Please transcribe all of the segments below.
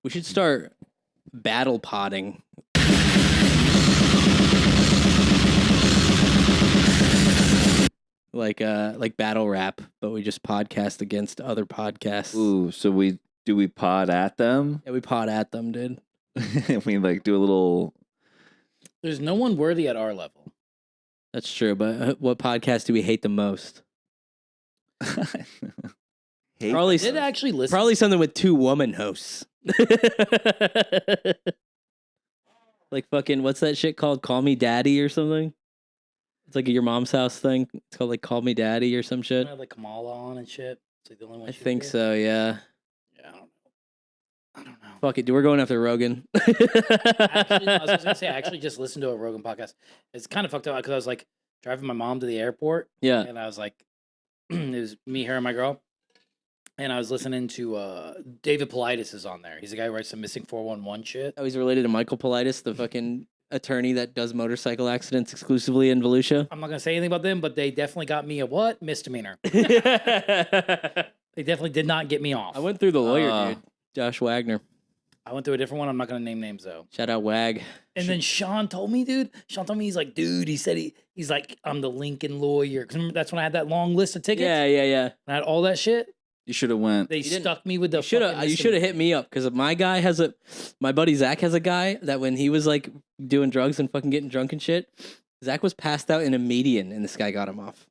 We should start battle potting. Like battle rap, but we just podcast against other podcasts. Ooh, so we pod at them? Yeah, we pod at them, dude. We like do a little. There's no one worthy at our level. That's true, but what podcast do we hate the most? Probably I did actually listen. Probably something with 2 woman hosts. Like fucking, what's that shit called? Call Me Daddy or something? It's like a Your Mom's House thing. It's called like Call Me Daddy or some shit. Like Kamala on and shit. It's like the only one I think so, yeah. Yeah, I don't know. Fuck it, dude. We're going after Rogan. Actually, no, I was just gonna say, I actually just listened to a Rogan podcast. It's kind of fucked up because I was like driving my mom to the airport. Yeah. And I was like, it was me, her, and my girl. And I was listening to David Politis is on there. He's the guy who writes the Missing 411 shit. Oh, he's related to Michael Politis, the fucking attorney that does motorcycle accidents exclusively in Volusia. I'm not gonna say anything about them, but they definitely got me a what? Misdemeanor. They definitely did not get me off. I went through the lawyer, dude. Josh Wagner. I went through a different one. I'm not gonna name names though. Shout out Wag. And then Sean told me, dude. Sean told me he's like, dude. He said he's like, I'm the Lincoln lawyer. Because remember that's when I had that long list of tickets. Yeah. And I had all that shit. You should have went. They stuck me with the. You should have hit me up because my buddy Zach has a guy that when he was like doing drugs and fucking getting drunk and shit, Zach was passed out in a median and this guy got him off.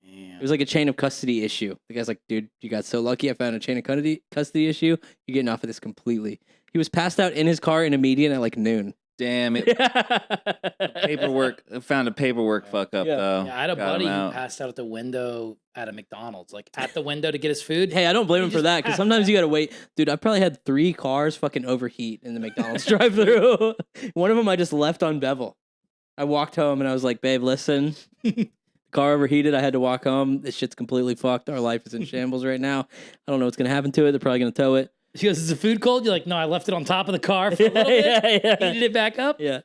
Damn. It was like a chain of custody issue. The guy's like, dude, you got so lucky. I found a chain of custody issue. You're getting off of this completely. He was passed out in his car in a median at like noon. Damn it! Paperwork. Found a paperwork fuck up though. Yeah, I had a buddy who passed out at the window at a McDonald's, like at the window to get his food. Hey, I don't blame him for that because sometimes you gotta wait. Dude, I probably had 3 cars fucking overheat in the McDonald's drive-thru. One of them I just left on Bevel. I walked home and I was like, babe, listen. The car overheated. I had to walk home. This shit's completely fucked. Our life is in shambles right now. I don't know what's gonna happen to it. They're probably gonna tow it. She goes, is the food cold? You're like, no, I left it on top of the car for a little bit. Heated it back up. Yeah.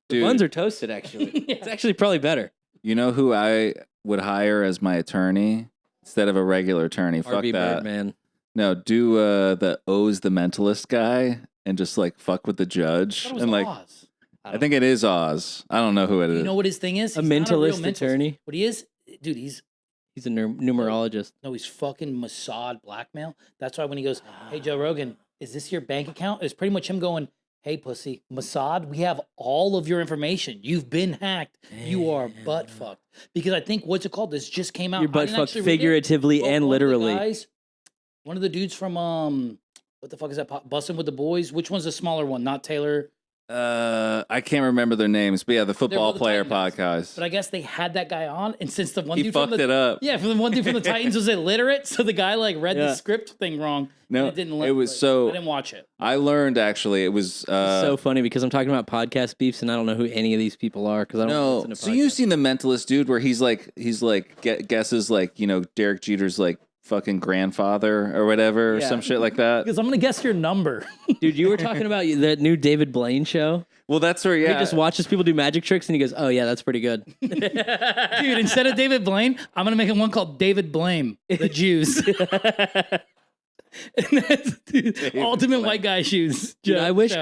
The buns are toasted, actually. It's actually probably better. You know who I would hire as my attorney instead of a regular attorney? Fuck RV that. Birdman. No, do the O's the Mentalist guy and just like fuck with the judge. I And like, Oz. I think it is Oz. I don't know who it is. You know what his thing is? A He's not real mentalist attorney. What he is? Dude, he's a numerologist. No, he's fucking Mossad blackmail. That's why when he goes, hey, Joe Rogan, is this your bank account? It's pretty much him going, hey, pussy, Mossad, we have all of your information. You've been hacked. You are butt fucked. Because I think, what's it called? This just came out. You're butt fucked figuratively and literally. One of the dudes from, what the fuck is that? Bussin' with the Boys? Which one's the smaller one? Not Taylor. I can't remember their names, but yeah, the football player podcast. But I guess they had that guy on, and since the one dude fucked it up. Yeah, from the one dude from the Titans was illiterate, so the guy like read the script thing wrong. No, it didn't. I didn't watch it. I learned actually it was so funny because I'm talking about podcast beefs, and I don't know who any of these people are because I don't listen to podcasts. So you've seen the Mentalist dude where he's like guesses like Derek Jeter's like fucking grandfather or whatever or some shit like that. Because I'm gonna guess your number. Dude, you were talking about that new David Blaine show. Well, that's where He just watches people do magic tricks and he goes, "Oh yeah, that's pretty good." Dude, instead of David Blaine, I'm gonna make him one called David Blame the Jews. And that's ultimate white guy shoes. Dude, I wish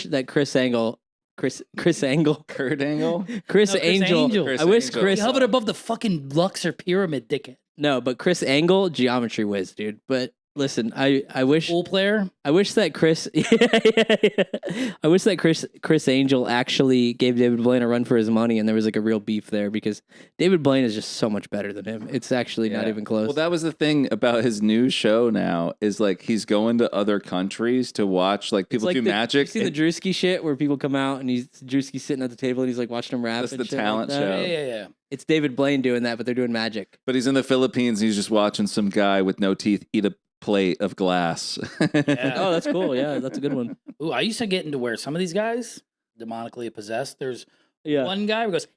that Chris Angel. Kurt Angle? Chris Angel. I wish Chris. He hovered above the fucking Luxor pyramid, dickhead. No, but Chris Angle, geometry whiz, dude. But listen, I wish pool player. I wish that Chris. I wish that Chris Angel actually gave David Blaine a run for his money, and there was like a real beef there because David Blaine is just so much better than him. It's actually not even close. Well, that was the thing about his new show now is like he's going to other countries to watch like people do magic. You see the Drewski shit where people come out and Drewski's sitting at the table and he's like watching them rap. That's and the shit talent like that. show. Yeah. It's David Blaine doing that, but they're doing magic. But he's in the Philippines and he's just watching some guy with no teeth eat a plate of glass. Oh, that's cool. Yeah, that's a good one. Ooh, I used to get into where some of these guys demonically possessed. There's one guy who goes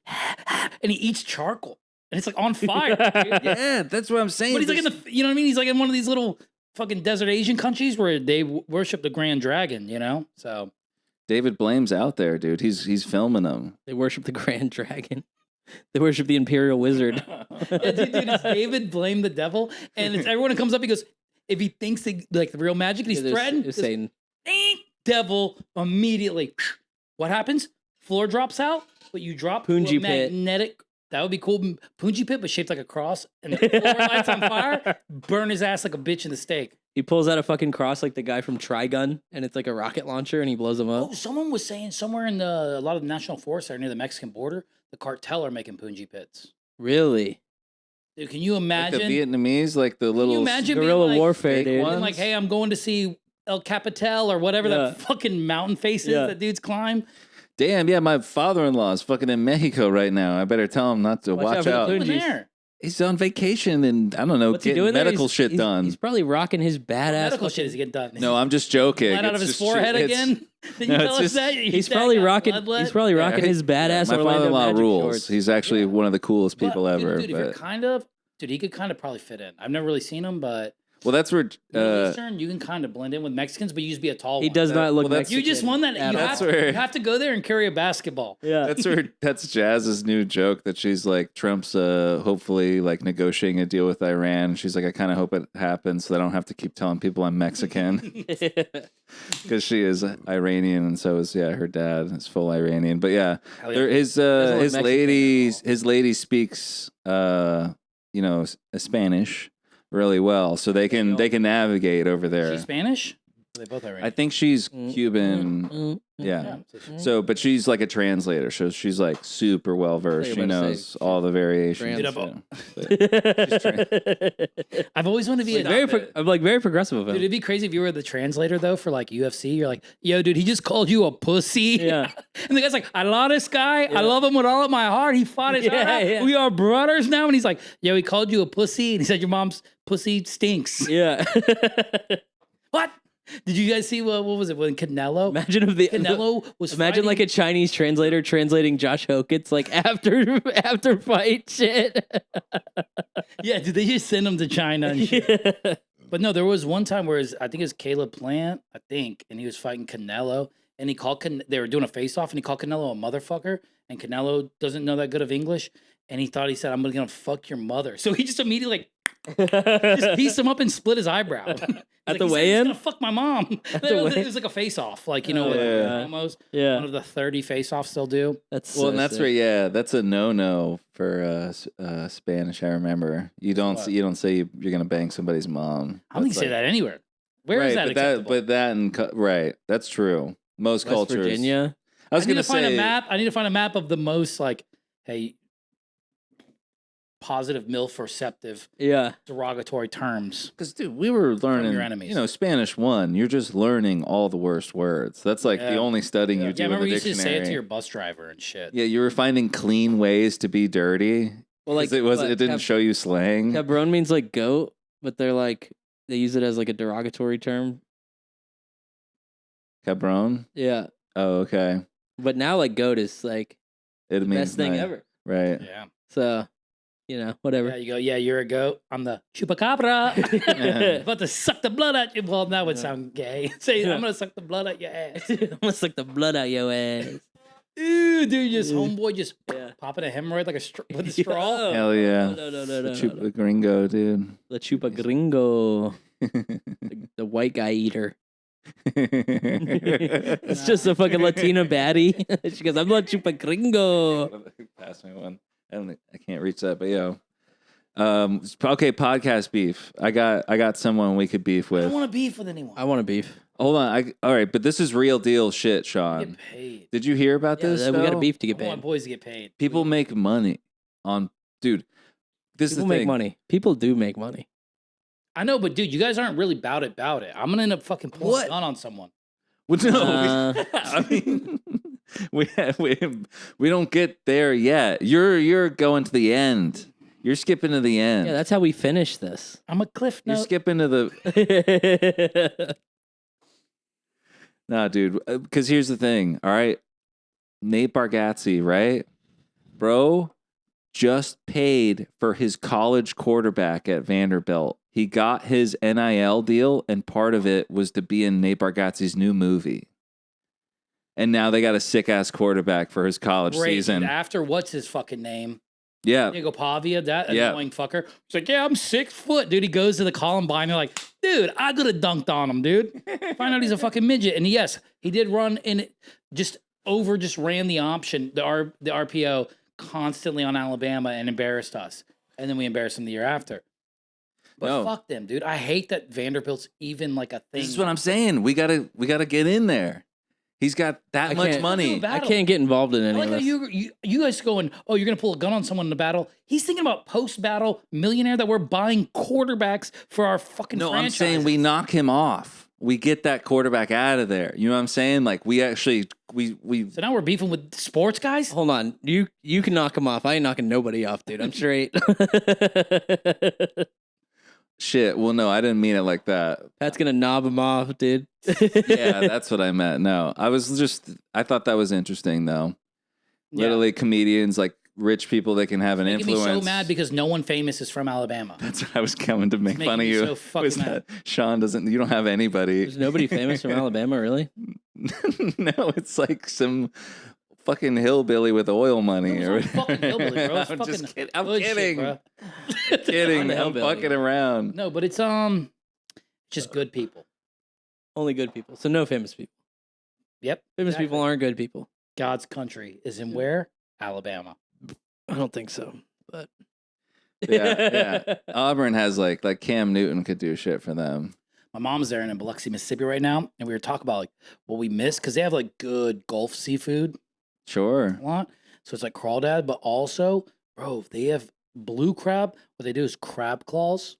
and he eats charcoal and it's like on fire. Yeah, that's what I'm saying. But he's like in the, you know what I mean? He's like in one of these little fucking desert Asian countries where they worship the Grand Dragon, you know? So David Blaine's out there, dude. He's filming them. They worship the Grand Dragon. They worship the Imperial Wizard. Dude, it's David Blame the devil, and it's everyone who comes up. He goes, if he thinks like the real magic, and he's threatened. Satan. devil immediately. What happens? Floor drops out, but you drop to a Punji pit. magnetic. That would be cool. Punji pit, but shaped like a cross, and the floor lights on fire. Burn his ass like a bitch in the steak. He pulls out a fucking cross like the guy from Trigun, and it's like a rocket launcher, and he blows them up. Oh, someone was saying somewhere in a lot of the national forests there near the Mexican border, the cartel are making punji pits. Really? Dude, can you Like imagine? the Vietnamese, like the Can little you imagine Guerrilla being like, warfare, fake dude. ones? being like, hey, I'm going to see El Capital or whatever Yeah. that fucking mountain face is Yeah. that dudes climb. Damn, yeah, my father-in-law is fucking in Mexico right now. I better tell him not to Watch out watch for the out. Punjis. Over there. He's on vacation and I don't know, What's he getting doing there? medical He's- shit he's- done. He's probably rocking his badass. Medical shit is getting done. No, I'm just joking. Blood out of It's his just- forehead it's- again. Did no, you it's tell us just- that? He's probably rocking. He's probably rocking his badass. My Orlando father-in-law Magic rules. shorts. He's actually one of the coolest people But, ever. Dude, if you're but, kind of, he could kind of probably fit in. I've never really seen him, but well, that's where Middle Eastern, you can kind of blend in with Mexicans, but you just be a tall He one. does not look. well, that's- You just won that. at You all. have, That's where- you have to go there and carry a basketball. Yeah. that's Jazz's new joke that she's like Trump's hopefully like negotiating a deal with Iran. She's like, I kind of hope it happens so I don't have to keep telling people I'm Mexican because she is Iranian and so is her dad is full Iranian. But yeah, Hell yeah. there, his look Mexican his lady speaks Spanish really well, so they can navigate over there. She's Spanish? They both are. I think she's Cuban. Yeah. So, but she's like a translator, so she's like super well versed. I thought She you were about to knows say all the variations. Dude, yeah. I've always wanted to be I'm like very progressive of Dude, him. it'd be crazy if you were the translator though for like UFC. You're like, yo, dude, he just called you a pussy. Yeah. And the guy's like, I love this guy. I love him with all of my heart. He fought his heart out. Yeah. We are brothers now. And he's like, yo, he called you a pussy. And he said your mom's pussy stinks. Yeah. What? Did you guys see what was it when Canelo? Imagine if the Canelo was Imagine like a Chinese translator translating Josh Hokit's like after fight shit. Yeah, did they just send him to China and shit? But no, there was one time where I think it was Caleb Plant, and he was fighting Canelo, and he called they were doing a face-off, and he called Canelo a motherfucker, and Canelo doesn't know that good of English, and he said, I'm gonna fuck your mother. So he just immediately just pieced him up and split his eyebrow. At the He's weigh-in? gonna fuck my mom. It was like a face-off, like Oh, with yeah. promos. Yeah. One of the 30 face-offs they'll do. That's Well, so and that's sick. where that's a no for Spanish. I remember you don't What? you don't say you're gonna bang somebody's mom. I don't think you say that anywhere. Where is right, that but acceptable? but that and right, that's true. Most West cultures. Virginia. I was need gonna to find say a map. I need to find a map of the most like, hey, positive, MILF, receptive, Yeah. derogatory terms. because dude, we were learning your enemies. Spanish 1. You're just learning all the worst words. That's like the Yeah. only studying you do Yeah, I in remember the you used to dictionary. say it to your bus driver and shit. Yeah, you were finding clean ways to be dirty. Well, like It didn't show you slang. Cabron means like goat, but they use it as like a derogatory term. Cabron. Yeah. Oh, okay. But now like goat is like It the means best thing nice. ever. Right. Yeah. So, whatever. Yeah, you go, yeah, you're a goat. I'm the chupacabra. About to suck the blood out you. Well, that would sound gay. Say, I'm going to suck the blood out your ass. I'm gonna suck the blood out your ass. Ew, dude, homeboy just Yeah. popping a hemorrhoid like with a straw. Hell yeah. No. The Chupagringo, dude. The Chupagringo. The white guy eater. It's just a fucking Latina baddie. She goes, I'm the Chupagringo. Pass me one. I can't reach that, but yo. Okay, podcast beef. I got someone we could beef I with. don't want to beef with anyone. I want a beef. Hold on. All right, but this is real deal shit, Sean. Get paid. Did you hear about this? We got a though? beef to I get want paid. boys to get paid. People make money on, dude. This People is the make thing. money. People do make money. I know, but dude, you guys aren't really about it. I'm gonna end up fucking pulling What? a gun on someone. Well, no, Uh, I mean, we don't get there yet. You're going to the end. You're skipping to the end. Yeah, that's how we finish this. I'm a cliff You're note. skipping to the. Nah, dude. Because here's the thing. All right, Nate Bargatze, right, bro, just paid for his college quarterback at Vanderbilt. He got his NIL deal, and part of it was to be in Nate Bargatze's new movie. And now they got a sick ass quarterback for his college Great, season. dude. After what's his fucking name? Yeah. Diego Pavia, that Yeah. annoying fucker. He's like, yeah, I'm 6 foot, dude. He goes to the Columbine. They're like, dude, I could have dunked on him, dude. Find out he's a fucking midget. And yes, he did run in just ran the option, the RPO constantly on Alabama and embarrassed us. And then we embarrassed him the year after. But No. fuck them, dude. I hate that Vanderbilt's even like a thing. This is what I'm saying. We gotta get in there. He's got that much can't- money. I can't get involved in I any like of how this. you guys going, oh, you're going to pull a gun on someone in the battle. He's thinking about post-battle millionaire that we're buying quarterbacks for our fucking No, franchise. I'm saying we knock him off. We get that quarterback out of there. You know what I'm saying? Like we actually we So now we're beefing with sports guys? Hold on. You can knock him off. I ain't knocking nobody off, dude. I'm straight. shit. Well, no, I didn't mean it like that. Pat's gonna knob him off, dude. Yeah, that's what I meant. No, I thought that was interesting though. Yeah. Literally comedians, like rich people, they can have an Making influence. me so mad because no one famous is from Alabama. That's what I was coming to make making fun of me you. so fucking was mad. that Sean you don't have anybody. There's nobody famous from Alabama, really. No, it's like some fucking hillbilly with oil money. It or was all fucking hillbilly, bro. It's I'm fucking just kidding. I'm hood shit, kidding. bro. Kidding. I'm the I'm hillbilly. fucking around. No, but it's just good people. Only good people. So no famous people. Yep. Famous exactly. people aren't good people. God's country is in where? Alabama. I don't think so. But Yeah. Auburn has like Cam Newton could do shit for them. My mom's there in Biloxi, Mississippi right now, and we were talking about like what we miss because they have like good Gulf seafood Sure. a lot. So it's like crawdad, but also, bro, they have blue crab. What they do is crab claws.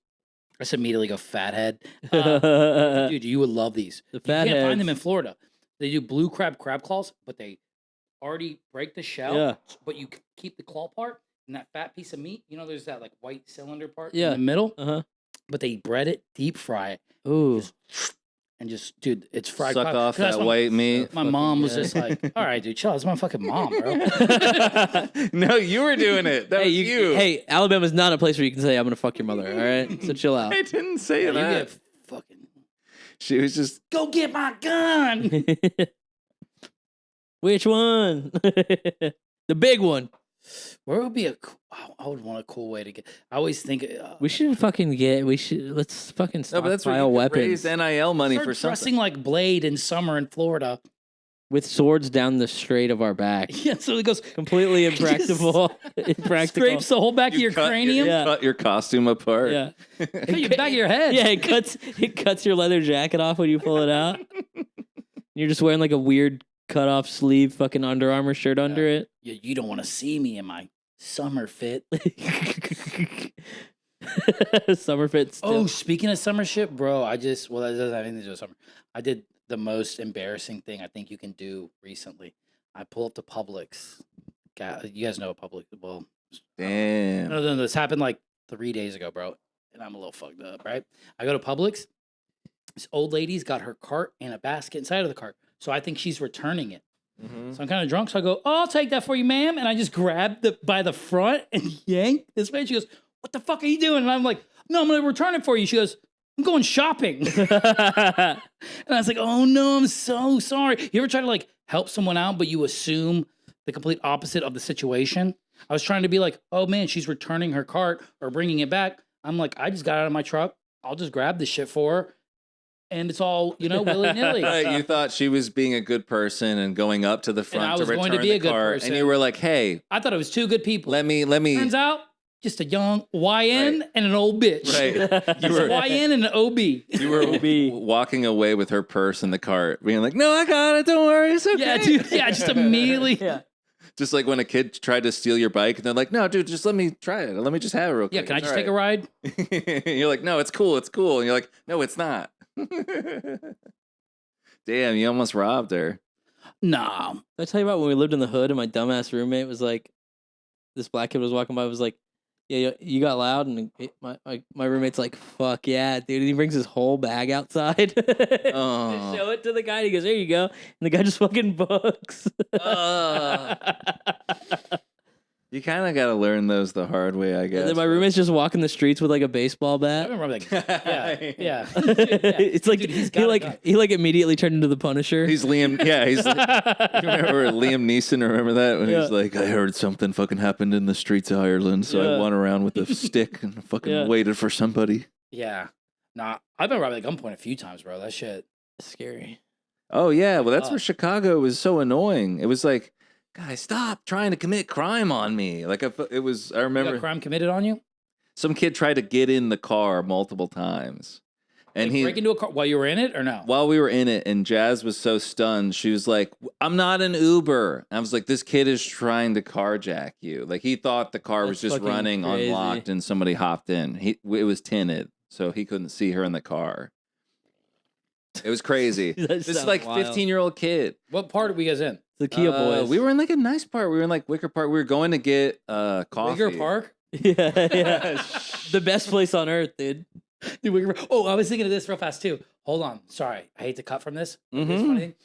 I just immediately go fathead. Dude, you would love these. The You can't fatheads. find them in Florida. They do blue crab claws, but they already break the shell. Yeah. But you keep the claw part and that fat piece of meat. You know, there's that like white cylinder part Yeah. in the middle. Uh-huh. But they bread it, deep fry it, Ooh. and just, dude, it's fried. Suck crab. off 'Cause that's that what- white meat. My Fucking mom was good. just like, "All right, dude, chill. That's my fucking mom, bro." No, you were doing it. That Hey, was you. Hey, Alabama's not a place where you can say I'm gonna fuck your mother. All right, so chill out. I didn't say You that. get fucking She was just go get my gun. Which one? The big one. Where would be I would want a cool way to get. I always think We should fucking get. Let's fucking no, but that's where stockpile you weapons raise NIL money start for something. dressing like Blade in summer in Florida. with swords down the straight of our back. Yeah, so it goes Completely impractical. Impractical. scrapes the whole back of your cranium. Yeah. Cut your costume apart. Yeah. Cut your back of your head. Yeah, it cuts your leather jacket off when you pull it out. You're just wearing like a weird cut off sleeve fucking Under Armour shirt under it. You don't want to see me in my summer fit. Summer fit still. Oh, speaking of summer shit, bro, that doesn't have anything to do with summer. I did the most embarrassing thing I think you can do recently. I pull up to Publix. God, you guys know Publix. Well, Damn. no, this happened like 3 days ago, bro. And I'm a little fucked up, right? I go to Publix. This old lady's got her cart and a basket inside of the cart. So I think she's returning it. Mhm. So I'm kind of drunk. So I go, oh, I'll take that for you, ma'am. And I just grab by the front and yank this way. She goes, what the fuck are you doing? And I'm like, no, I'm going to return it for you. She goes, I'm going shopping. And I was like, oh no, I'm so sorry. You ever try to like help someone out, but you assume the complete opposite of the situation? I was trying to be like, oh man, she's returning her cart or bringing it back. I'm like, I just got out of my truck. I'll just grab this shit for her. And it's all, willy-nilly. You thought she was being a good person and going up to the front I to was return going to be the a good cart, person. and you were like, "Hey, I thought it was two good people. let me." Turns out, just a young YN and an old bitch. Right. You were YN and an OB. You were walking away with her purse in the cart, being like, "No, I got it. Don't worry, it's okay." Yeah, dude. Yeah, just immediately. Yeah. Just like when a kid tried to steal your bike, and they're like, "No, dude, just let me try it. Let me just have it real quick." Yeah, can I It's just all take a ride? right." You're like, "No, it's cool. It's cool." And you're like, "No, it's not." Damn, you almost robbed her. Nah. Did I tell you about when we lived in the hood and my dumbass roommate was like, this black kid was walking by, was like, yeah, you got loud, and my roommate's like, fuck yeah, dude. And he brings his whole bag outside to Oh. show it to the guy. And he goes, here you go. And the guy just fucking books. You kind of got to learn those the hard way, I guess. And then my roommate's just walking the streets with like a baseball I bat. remember like, yeah. Yeah. It's like Dude, he's he got a like gun. he like immediately turned into the Punisher. He's Liam. Yeah, he's. You remember Liam Neeson? Remember that when he's like, I heard something fucking happened in the streets of Ireland, so I went around with a stick and fucking waited for somebody. Yeah. Nah, I've been robbed at gunpoint a few times, bro. That shit. Scary. Oh yeah, well that's where Chicago was so annoying. It was like, guys, stop trying to commit crime on me. Like it was. I You remember got crime committed on you? some kid tried to get in the car multiple times, and Like, break into a car while you were in it or no? while we were in it, and Jazz was so stunned, she was like, I'm not an Uber. And I was like, this kid is trying to carjack you. Like he thought the car was That's just fucking running crazy. unlocked and somebody hopped in. It was tinted, so he couldn't see her in the car. It was crazy. That This is sounds like wild. 15-year-old kid. What part were you guys in? The Kia boys. We were in like a nice part. We were in like Wicker Park. We were going to get coffee. Wicker Park? yeah. The best place on earth, dude. Dude, Wicker Park. Oh, I was thinking of this real fast too. Hold on. Sorry. I hate to cut from this. It's Mhm. funny thing.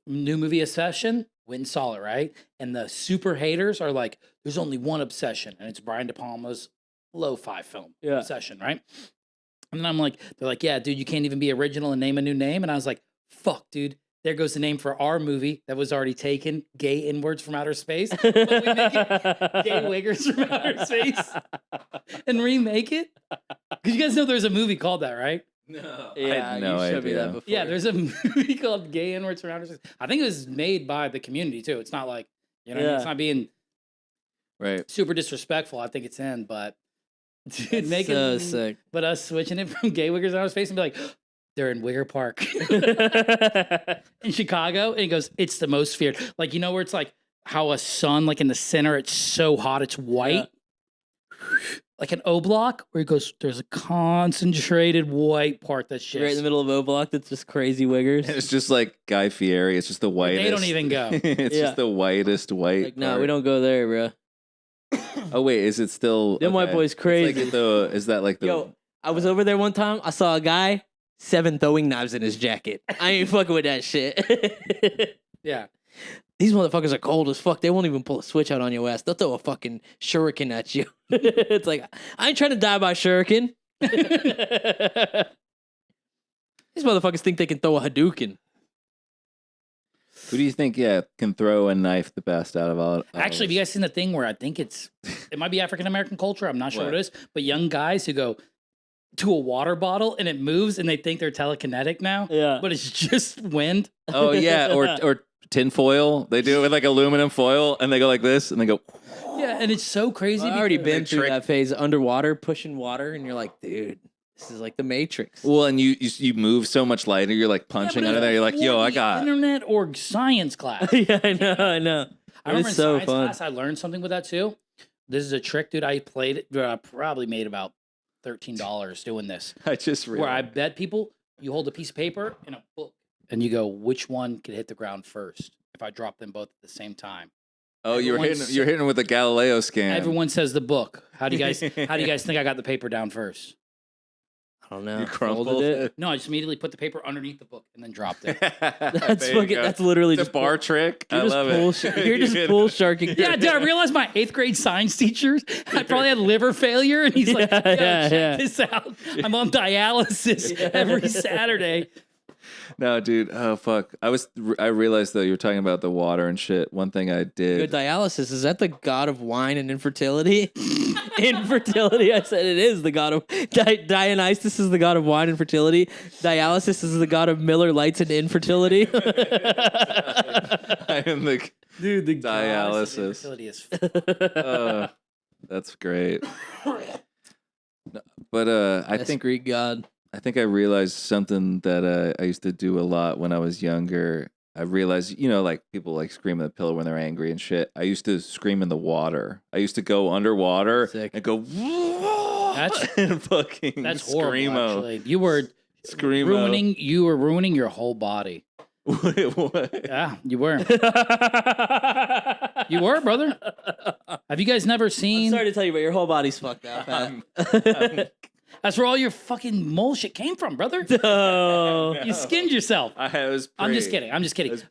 New movie Obsession. Went and saw it, right? And the super haters are like, there's only one Obsession, and it's Brian De Palma's lo-fi film, Yeah. Obsession, right? And then I'm like, they're like, yeah, dude, you can't even be original and name a new name. And I was like, fuck, dude. There goes the name for our movie that was already taken, Gay Inwards from Outer Space. But we make it Gay Wiggers from Outer Space and remake it. Because you guys know there's a movie called that, right? No. Yeah, I had no you showed me idea. that before. Yeah, there's a movie called Gay Inwards from Outer Space. I think it was made by the community too. It's not like, you know, what I mean? Yeah. It's not being Right. super disrespectful. I think it's in, but dude, That's making so sick. but us switching it from Gay Wiggers Outer Space and be like, they're in Wicker Park in Chicago, and he goes, it's the most feared. Like, you know where it's like how a sun, like in the center, it's so hot, it's white. Like an O block, where he goes, there's a concentrated white part that's just Right in the middle of O Block, that's just crazy wiggers. It's just like Guy Fieri. It's just the whitest. They don't even go. It's Yeah. just the whitest white. Like, no, part. we don't go there, bro. Oh wait, is it still? Them white boys It's crazy. Like is that like the? Yo, I was over there one time. I saw a guy, 7 throwing knives in his jacket. I ain't fucking with that shit. Yeah. These motherfuckers are cold as fuck. They won't even pull a switch out on your ass. They'll throw a fucking shuriken at you. It's like, I ain't trying to die by shuriken. These motherfuckers think they can throw a Hadouken. Who do you think? Yeah, can throw a knife the best out of all? Actually, have you guys seen the thing where I think it might be African American culture? I'm not sure what What? it is, but young guys who go to a water bottle and it moves and they think they're telekinetic now, Yeah. but it's just wind. Oh yeah, or tin foil. They do it with like aluminum foil, and they go like this, and they go. Yeah, and it's so crazy. I already because- been through trick- that phase underwater, pushing water, and you're like, dude, this is like the Matrix. Well, and you move so much lighter. You're like punching Yeah, but under there. You're like, yo, before I the got. internet or science class. Yeah, I know. I remember in It's so science fun. class, I learned something with that too. This is a trick, dude. I played it. I probably made about $13 doing this. I just Where I realized. bet people, you hold a piece of paper and a book, and you go, which one could hit the ground first if I drop them both at the same time? Oh, everyone's- you're hitting with a Galileo scan. Everyone says the book. How do you guys think I got the paper down first? I don't know. You crumpled Folded it. No, I just immediately put the paper underneath the book and then dropped it. That's There you fucking. go. That's literally It's a just bar trick. I You're just love bull, it. You're just bull sharking. Yeah, dude, I realized my 8th grade science teacher, I probably had liver failure, and he's like, yo, Yeah, check yeah. this out. I'm on dialysis every Saturday. No, dude. Oh fuck. I realized though you were talking about the water and shit. One thing I Yo, did. Dialysis, is that the god of wine and infertility? Infertility, I said it is the god of Dionysus is the god of wine and fertility. Dialysis is the god of Miller Lights and infertility. I am the. Dude, the Dialysis. infertility is That's great. No, but I That's think Greek god. I realized something that I used to do a lot when I was younger. I realized, like people like scream at the pillow when they're angry and shit. I used to scream in the water. I used to go underwater Sick. and go. That's- and fucking That's horrible, screamo. actually. You were Screamo. ruining your whole body. Wait, what? Yeah, you were. You were, brother. Have you guys never I'm seen? sorry to tell you, but your whole body's fucked up. I'm- That's where all your fucking mole shit came from, brother. No. You skinned yourself. I'm just kidding.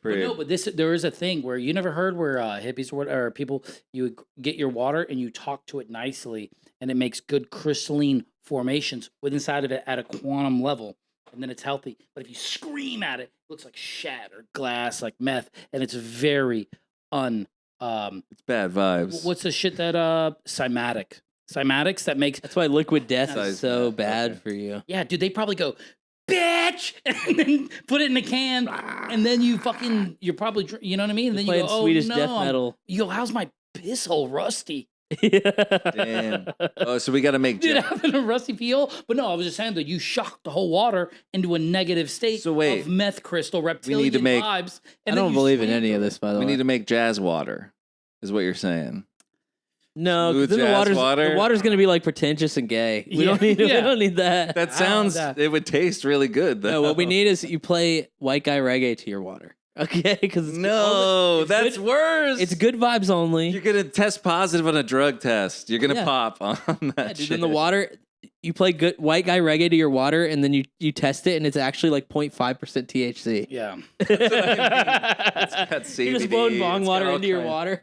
But there is a thing where you never heard where hippies or people, you would get your water and you talk to it nicely and it makes good crystalline formations with inside of it at a quantum level. And then it's healthy. But if you scream at it, it looks like shattered glass, like meth, and it's very it's bad vibes. what's the shit that cymatics that makes That's why liquid death Size is so death, bad okay. for you. yeah, dude, they probably go, bitch, and then put it in a can, and then you're probably, you know what I mean? And then you Playing go, oh Swedish no, death metal. you go, how's my piss hole rusty? Damn. Oh, so we got to make. Dude, having a rusty peel? But no, I was just saying that you shocked the whole water into a negative state So wait, of meth crystal reptilian need to make- vibes. I And then don't you believe in swam any of through this, by the we way. need to make jazz water, is what you're saying. No, Smooth because then jazz water? the water's gonna be like pretentious and gay. We don't need we Yeah. don't need that. That I don't sounds. want that. It would taste really good, though. No, what we need is you play white guy reggae to your water. Okay, because No, it's that's good- worse. It's good vibes only. You're gonna test positive on a drug test. You're gonna Yeah. pop on that Yeah, dude, shit. in the water, you play good white guy reggae to your water, and then you test it, and it's actually like 0.5% THC. Yeah. It's got You're just CBD, blowing bong it's got water all into your kinds- water.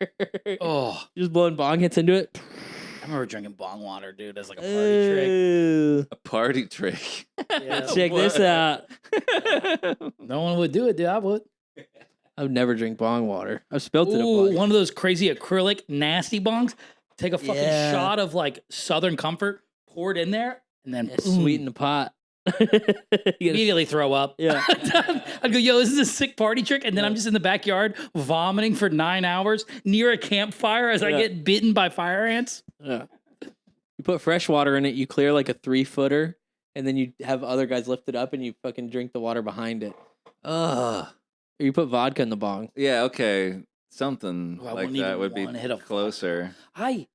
Oh, You're just blowing bong hits into it. I remember drinking bong water, dude, as like a party trick. Ooh. A party trick. Yeah. Check this out. No one would do it, dude. I would. I would never drink bong water. I've spilled it. Ooh, one of those crazy acrylic nasty bongs. Take a fucking Yeah. shot of like Southern Comfort, pour it in there, and then Sweeten the pot. You gotta- immediately throw up. Yeah. I'd go, yo, this is a sick party trick. And then I'm just in the backyard vomiting for 9 hours near a campfire as I Yeah. get bitten by fire ants. Yeah. You put fresh water in it, you clear like a 3-footer, and then you have other guys lift it up and you fucking drink the water behind it. Ugh. Or you put vodka in the bong. Yeah. Okay. Something Oh, I like wouldn't that even would be wanna hit a closer. I'm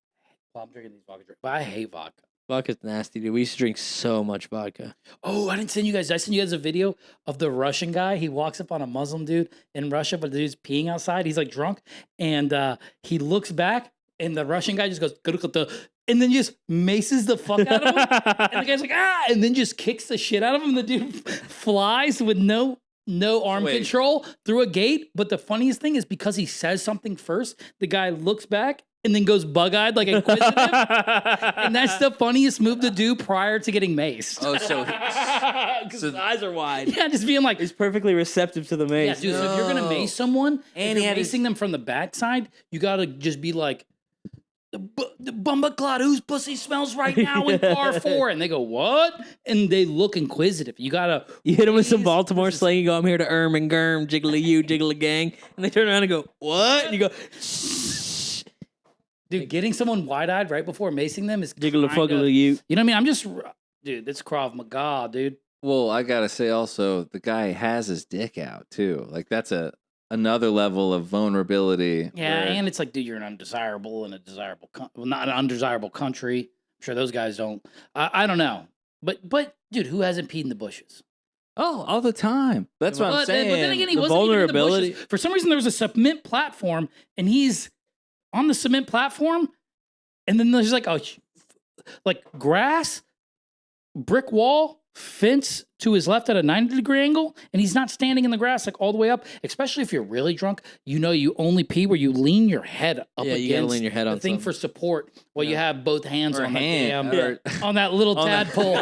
drinking these vodka drinks, but I hate vodka. Vodka's nasty, dude. We used to drink so much vodka. Oh, I didn't send you guys. Did I send you guys a video of the Russian guy. He walks up on a Muslim dude in Russia, but the dude's peeing outside. He's like drunk, and he looks back, and the Russian guy just goes, and then just maces the fuck out of him. And the guy's like, ah, and then just kicks the shit out of him. The dude flies with no arm Wait. control through a gate. But the funniest thing is because he says something first, the guy looks back and then goes bug-eyed like inquisitive. And that's the funniest move to do prior to getting maced. Oh, so Because his eyes are wide. Yeah, just being like, He's perfectly receptive to the yeah, mace. dude, so if you're gonna No. mace someone And and he you're had his- macing them from the backside, you gotta just be like, the bumba clot whose pussy smells right now in car 4, and they go, what? And they look inquisitive. You gotta You hit him with some raise- Baltimore slang. You go, I'm here to and germ, jiggly you, jiggly gang. And they turn around and go, what? And you go, shh, dude, getting someone wide-eyed right before macing them is jiggly kinda- fuggly you. You know what I mean? Dude, that's Krav Maga, dude. well, I gotta say also, the guy has his dick out too. Like that's another level of vulnerability. Yeah, where- and it's like, dude, you're an undesirable in a desirable, not an undesirable country. I'm sure those guys don't. I don't know, but dude, who hasn't peed in the bushes? oh, all the time. That's what I'm saying. But then again, he The wasn't even in the vulnerability- bushes. For some reason, there was a cement platform, and he's on the cement platform, and then there's like like grass, brick wall, fence to his left at a 90-degree angle, and he's not standing in the grass like all the way up. Especially if you're really drunk, you only pee where you lean your head up Yeah, against you gotta lean your head the on thing something. for support while you Yeah. have both hands Or on hand, the damn, or- on that little on that- tadpole.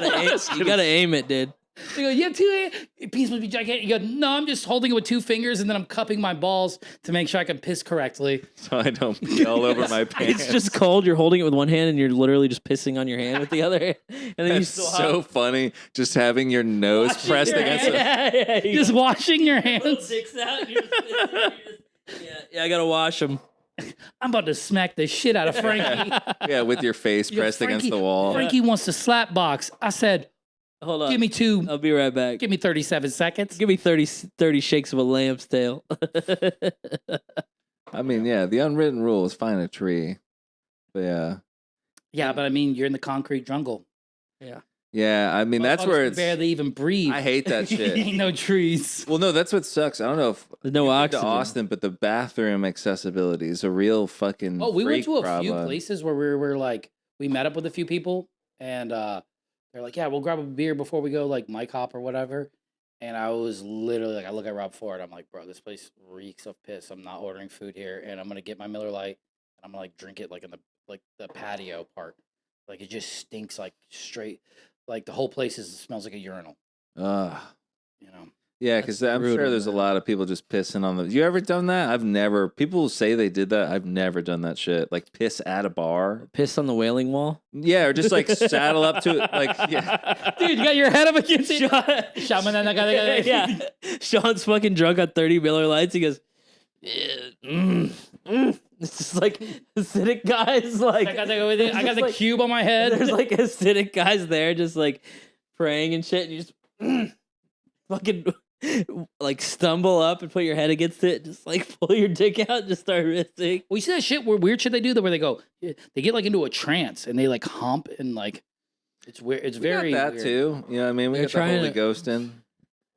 You gotta aim it, dude. They go, you have 2 hands. Peas must be gigantic. You go, no, I'm just holding it with 2 fingers, and then I'm cupping my balls to make sure I can piss correctly. So I don't pee all over my pants. It's just cold. You're holding it with one hand and you're literally just pissing on your hand with the other hand. And then you That's still so funny. Just having your nose Washing pressed your against hand. it. yeah, Just washing your little hands. dicks out. And you're just pissing, yeah, I gotta wash them. I'm about to smack the shit out of Frankie. Yeah, with your face Yo, pressed against Frankie- the wall. Frankie wants to slap box. I said, Hold on. give me 2. I'll be right back. Give me 37 seconds. Give me 30 shakes of a lamb's tail. I mean, yeah, the unwritten rule is find a tree. But yeah. Yeah, but I mean, you're in the concrete jungle. Yeah, I mean, that's Motherfuckers where can it's. barely even breathe. I hate that shit. Ain't no trees. Well, no, that's what sucks. I don't know if There's no you've been oxygen. to Austin, but the bathroom accessibility is a real fucking. Oh, we went freak to a few problem. places where we were like, we met up with a few people, and they're they're like, yeah, we'll grab a beer before we go, like Mike Hop or whatever. And I was literally like, I look at Rob Ford, I'm like, bro, this place reeks of piss. I'm not ordering food here, and I'm gonna get my Miller Lite, and I'm gonna like drink it like in the patio part. Like it just stinks like straight. Like the whole place smells like a urinal. Ugh. You know. Yeah, because I'm brutal, sure there's a man. lot of people just pissing on the. You ever done that? I've never. People say they did that. I've never done that shit. Like piss at a bar. Piss on the wailing wall. Yeah, or just like saddle up to it. Like, yeah. Dude, you got your head up against it. Yeah. Sean's fucking drunk on 30 Miller Lights. He goes, It's just like acidic guys. Like, I got the like- cube on my head. there's like acidic guys there just like praying and shit. And you just fucking like stumble up and put your head against it. Just like pull your dick out and just start rinsing. We see that shit weird shit they do where they go, they get like into a trance and they like hump and like it's weird. It's We very got that weird. too. You know what I mean? We They're got the trying Holy to- Ghost in.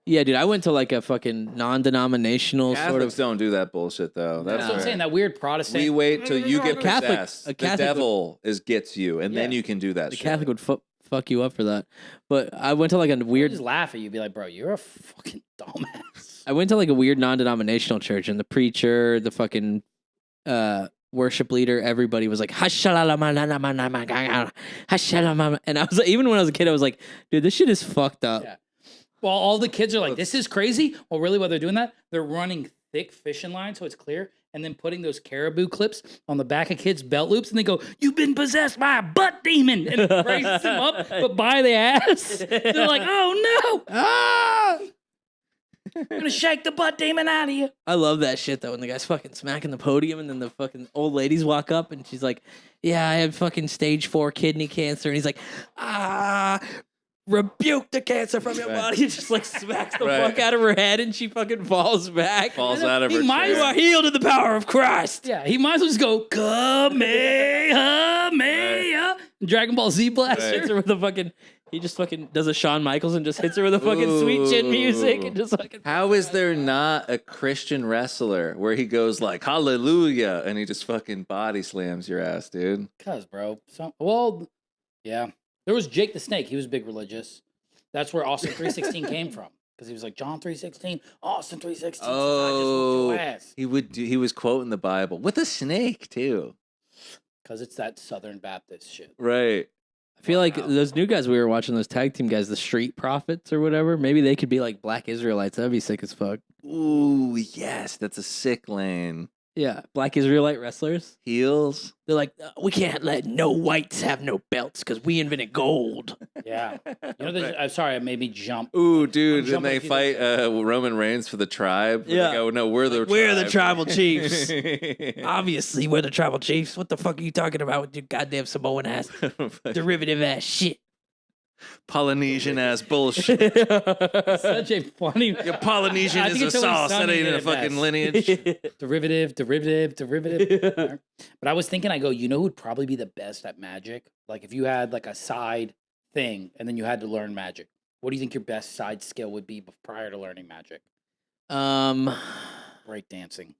Yeah, dude, I went to like a fucking non-denominational sort Catholics of. don't do that bullshit though. That's what I'm right. saying. That weird Protestant. We wait till you get Catholic- possessed. a The Catholic devil gets you, and then Yeah. you can do that The shit. Catholic would fuck you up for that. But I went to like a We'd weird. just laugh at you, be like, bro, you're a fucking dumbass. I went to like a weird non-denominational church, and the preacher, the fucking worship leader, everybody was like, "Hashalamama," and I was like, even when I was a kid, I was like, dude, this shit is fucked up. Yeah. Well, all the kids are like, this is crazy. Well, really, what they're doing they're running thick fishing line so it's clear, and then putting those caribou clips on the back of kids' belt loops, and they go, "You've been possessed by a butt demon," and it raises them up, but by the ass. They're like, "Oh no, Ah! I'm gonna shake the butt demon out of you." I love that shit though when the guy's fucking smacking the podium and then the fucking old ladies walk up and she's like, "Yeah, I have fucking stage 4 kidney cancer," and he's like, rebuke the cancer from your Right. body. And just like smacks the Right. fuck out of her head and she fucking falls back. Falls out of He her might You chair. are healed in the power of Christ. Yeah, he might as well just go Kamehameha, Dragon Ball Z blaster. Hits her with the fucking. He just fucking does a Shawn Michaels and just hits her with the fucking sweet chin music and just fucking. How is there not a Christian wrestler where he goes like hallelujah and he just fucking body slams your ass, dude? Cause, bro. Yeah. There was Jake the Snake. He was big religious. That's where Austin 316 came from. Because he was like, John 316, Austin 316. Oh, ass. he was quoting the Bible with a snake too. Because it's that Southern Baptist shit. Right. I feel like those new guys we were watching, those tag team guys, the Street Profits or whatever. Maybe they could be like Black Israelites. That'd be sick as fuck. Ooh, yes, that's a sick lane. Yeah, Black Israelite wrestlers. Heels. They're like, we can't let no whites have no belts because we invented gold. Yeah. You know, I'm sorry, it made me jump. Ooh, dude, I'm and jumping they a few fight Roman Reigns for the tribe. Where Yeah. They go, no, we're the We're the tribe. tribal chiefs. Obviously, we're the tribal chiefs. What the fuck are you talking about with your goddamn Samoan ass, derivative ass shit? Polynesian ass bullshit. Such a funny. Your Polynesian I is think a it's Always sauce. That Sunny ain't in did a it fucking best. lineage. Derivative. But I was thinking, I go, you know who'd probably be the best at magic? Like if you had like a side thing and then you had to learn magic. What do you think your best side skill would be prior to learning magic? Breakdancing.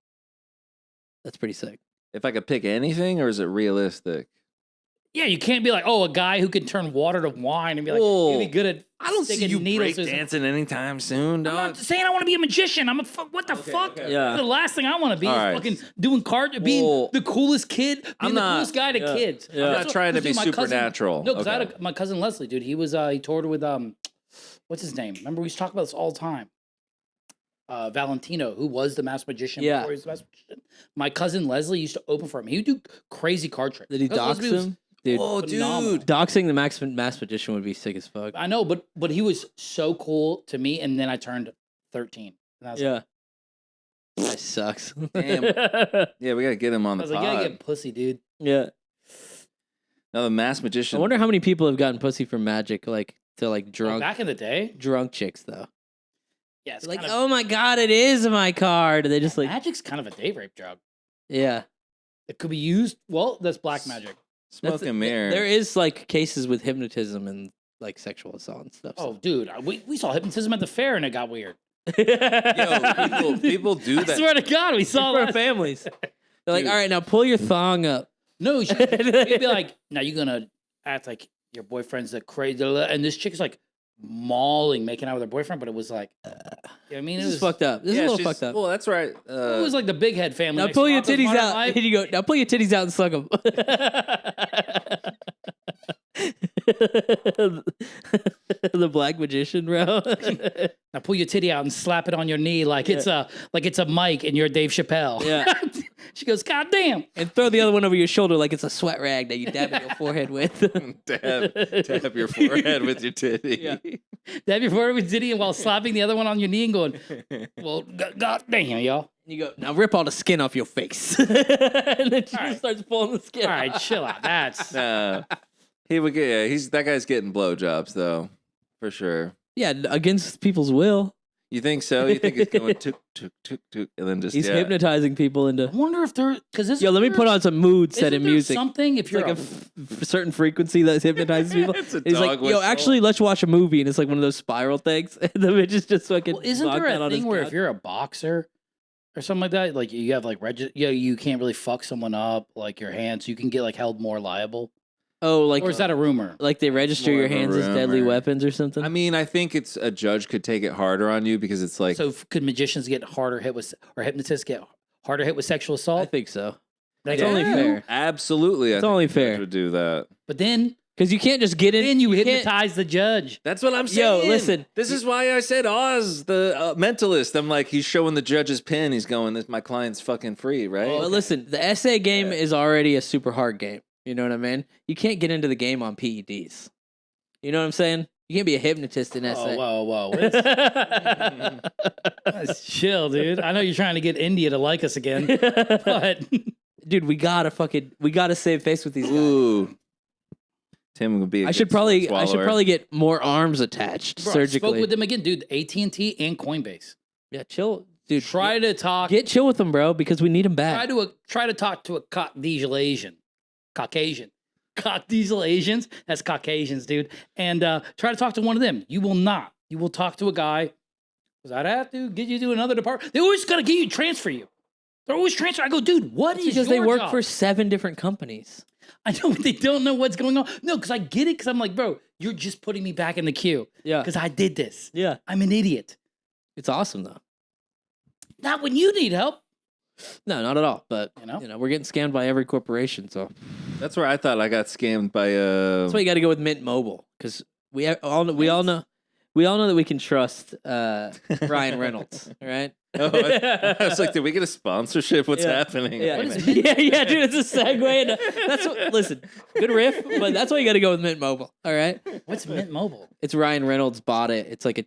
That's pretty sick. If I could pick anything, or is it realistic? Yeah, you can't be like, oh, a guy who can turn water to wine and be like, Whoa. he'd be good at. I don't see sticking you needles through some- breakdancing anytime soon, I'm dog. not saying I want to be a magician. What the fuck? okay. Yeah. The last thing I want to be All is right. fucking doing being Well, the coolest kid, being I'm the not- coolest guy to yeah. kids. Yeah. I'm not trying to be dude, my cousin- supernatural. No, because I Okay. had my cousin Leslie, dude. He was he toured with what's his name? Remember we used to talk about this all the time. Valentino, who was the masked magician Yeah. before he was the masked magician. My cousin Leslie used to open for him. He would do crazy card tricks. Did he Because dox Leslie was- him? Dude, Whoa, phenomenal. dude. doxing the mass magician would be sick as fuck. I know, but he was so cool to me. And then I turned 13. And I was like, Yeah. That sucks. Damn. Yeah, we gotta get him on I the was like, you pod. gotta get pussy, dude. Yeah. Now the masked I magician. wonder how many people have gotten pussy from magic, like to like Oh, drunk back in the day, drunk chicks though. yeah, it's Like, kind of, oh my god, it is my card. They just like, magic's kind of a date rape drug. yeah. It could be used. Well, that's black magic. Smoke and mirror. There is like cases with hypnotism and like sexual assault and stuff. Oh, dude, we saw hypnotism at the fair and it got weird. Yo, people do I that. swear to God, we saw for that. families. They're like, Dude. all right, now pull your thong up. No, you'd be like, now you're gonna act like your boyfriend's a crazy, and this chick is like mauling, making out with her boyfriend, but it was like, you know what I mean, This it is was fucked up. This is a little she's- fucked up. Well, that's right. It was like the big head family. Now next pull to your Rocco's titties Modern out. Life. Here you go. Now pull your titties out and suck them. The black magician, bro. Now pull your titty out and slap it on your knee like it's a mic and you're Dave Chappelle. Yeah. She goes, God damn. And throw the other one over your shoulder like it's a sweat rag that you dab in your forehead with. dab your forehead with your titty. Yeah. Dab your forehead with titty while slapping the other one on your knee and going, well, God damn, y'all. You go, now rip all the skin off your face. And then she All right. starts pulling the skin All right, off. chill out. That's He would get. Yeah, that guy's getting blowjobs though, for sure. Yeah, against people's will. You think so? You think he's going tuk tuk tuk tuk, and then just He's hypnotizing people I into. wonder if there because this. Yo, let me put on some mood setting music. Something if It's you're like a certain frequency that hypnoptizes people. It's a He's dog like, yo, whistle. actually, let's watch a movie, and it's like one of those spiral things. And the bitch is just fucking. well, isn't knocked there out a on his thing where couch. if you're a boxer or something like that, like you have like you can't really fuck someone up like your hands, you can get like held more liable, Oh, like or is that a rumor? like they register more your of a hands as deadly rumor. weapons or something? I mean, I think it's a judge could take it harder on you because it's like So could magicians get harder hit with, or hypnotists get harder hit with sexual I assault? think so. Like, It's only yeah. fair. absolutely. It's I think only the judge fair. would do that. But then Because you can't just get in. you can't- hypnotize the judge. That's what I'm Yo, saying. listen. This is why I said Oz, the mentalist. I'm like, he's showing the judge's pin. He's going, "This my client's fucking free, right?" Oh, But listen, the essay game is already a super hard game. You know what I mean? You can't get into the game on PEDs. You know what I'm saying? You can't be a hypnotist in Oh, essay. whoa. Let's chill, dude. I know you're trying to get India to like us again, but Dude, we gotta save face with these guys. Ooh, Tim would be. I should probably get more arms attached bro, I surgically. spoke with them again, dude. AT&T and Coinbase. Yeah, chill, dude. Try to talk. get chill with them, bro, because we need them back. Try to talk to a Caucasian. Cock diesel Asians. That's Caucasians, dude. And try to talk to one of them. You will not. You will talk to a guy. Because I'd have to get you to another department. They always gotta get you, transfer you. They're always transfer. I go, dude, what That's is because your they work job? for 7 different companies. I know, but they don't know what's going on. No, because I get it. Because I'm like, bro, you're just putting me back in the queue. Yeah, Because I did this. yeah. I'm an idiot. It's awesome though. Not when you need help. No, not at all. But You know? we're getting scammed by every corporation, so That's where I thought I got scammed by. that's why you got to go with Mint Mobile because we all know that we can trust Ryan Reynolds, right? Oh, I was like, did we get a sponsorship? What's Yeah. happening? Yeah, What is yeah, dude. It's a segue. Into, that's what. Listen, good riff, but that's why you got to go with Mint Mobile. All right, What's Mint Mobile? it's Ryan Reynolds bought it. It's like a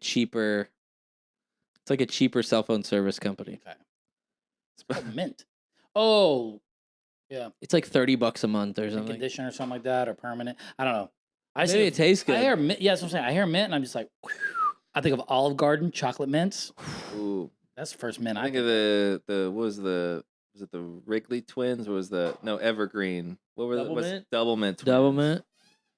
cheaper cell phone service company. It's called Mint. Oh, It's like $30 a month or a something. conditioner or something like that, or permanent. I don't know. I Maybe it tastes good. I hear mint. Yeah, that's what I'm saying. I hear mint, and I'm just like, I think of Olive Garden chocolate mints. Ooh. That's the first mint I I think of was it the Wrigley twins or was Evergreen? What were Double what's mint? Double Mint twins? Double mint,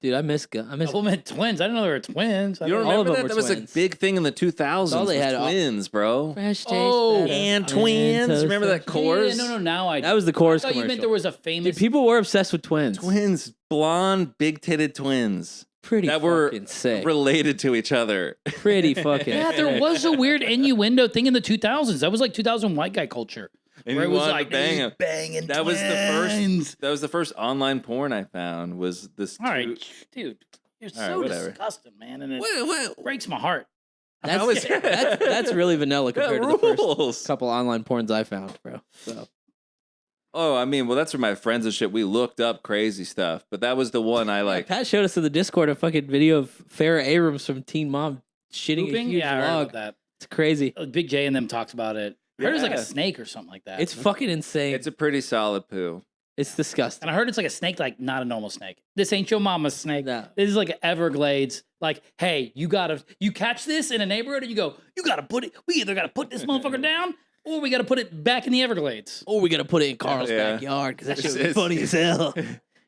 dude. I miss. Double mint twins. I didn't know they were twins. I You don't thought- All of remember them that? were That was a twins. big thing in the 2000s. all they was had. twins, bro. Fresh taste. Oh, better. And twins. Remember that toast. chorus? Yeah, no. Now I. That was the I chorus thought you commercial. meant there was a famous. Dude, people were obsessed with twins. Twins, blonde, big-titted twins Pretty that were fucking sick. related to each other. Pretty fucking. Yeah, there was a weird innuendo thing in the 2000s. That was like 2000 white guy culture. And Where you it was wanted to like bang 'em. banging. That was the first. twins. That was the first online porn I found. Was this? All right, dude, you're All right, so whatever. disgusting, man, and it What? breaks my heart. That's, How is that's really vanilla compared to the first rules? couple online porns I found, bro. So Oh, I mean, well, that's where my friends and shit. We looked up crazy stuff, but that was the one I like. Pat showed us in the Discord a fucking video of Farrah Abrams from Teen Mom shitting Pooping? a huge Yeah, I heard log. about that. It's crazy. Big J and them talks about it. I heard it was like Yeah. a snake or something like that. It's fucking insane. It's a pretty solid poo. It's disgusting. and I heard it's like a snake, like not a normal snake. This ain't your mama's snake. No. This is like an Everglades. Like, hey, you catch this in a neighborhood, and you go, you gotta put it. We either gotta put this motherfucker down, or we gotta put it back in the Everglades. Or we gotta put it in Carl's Yeah. backyard because that shit It's- was funny as hell.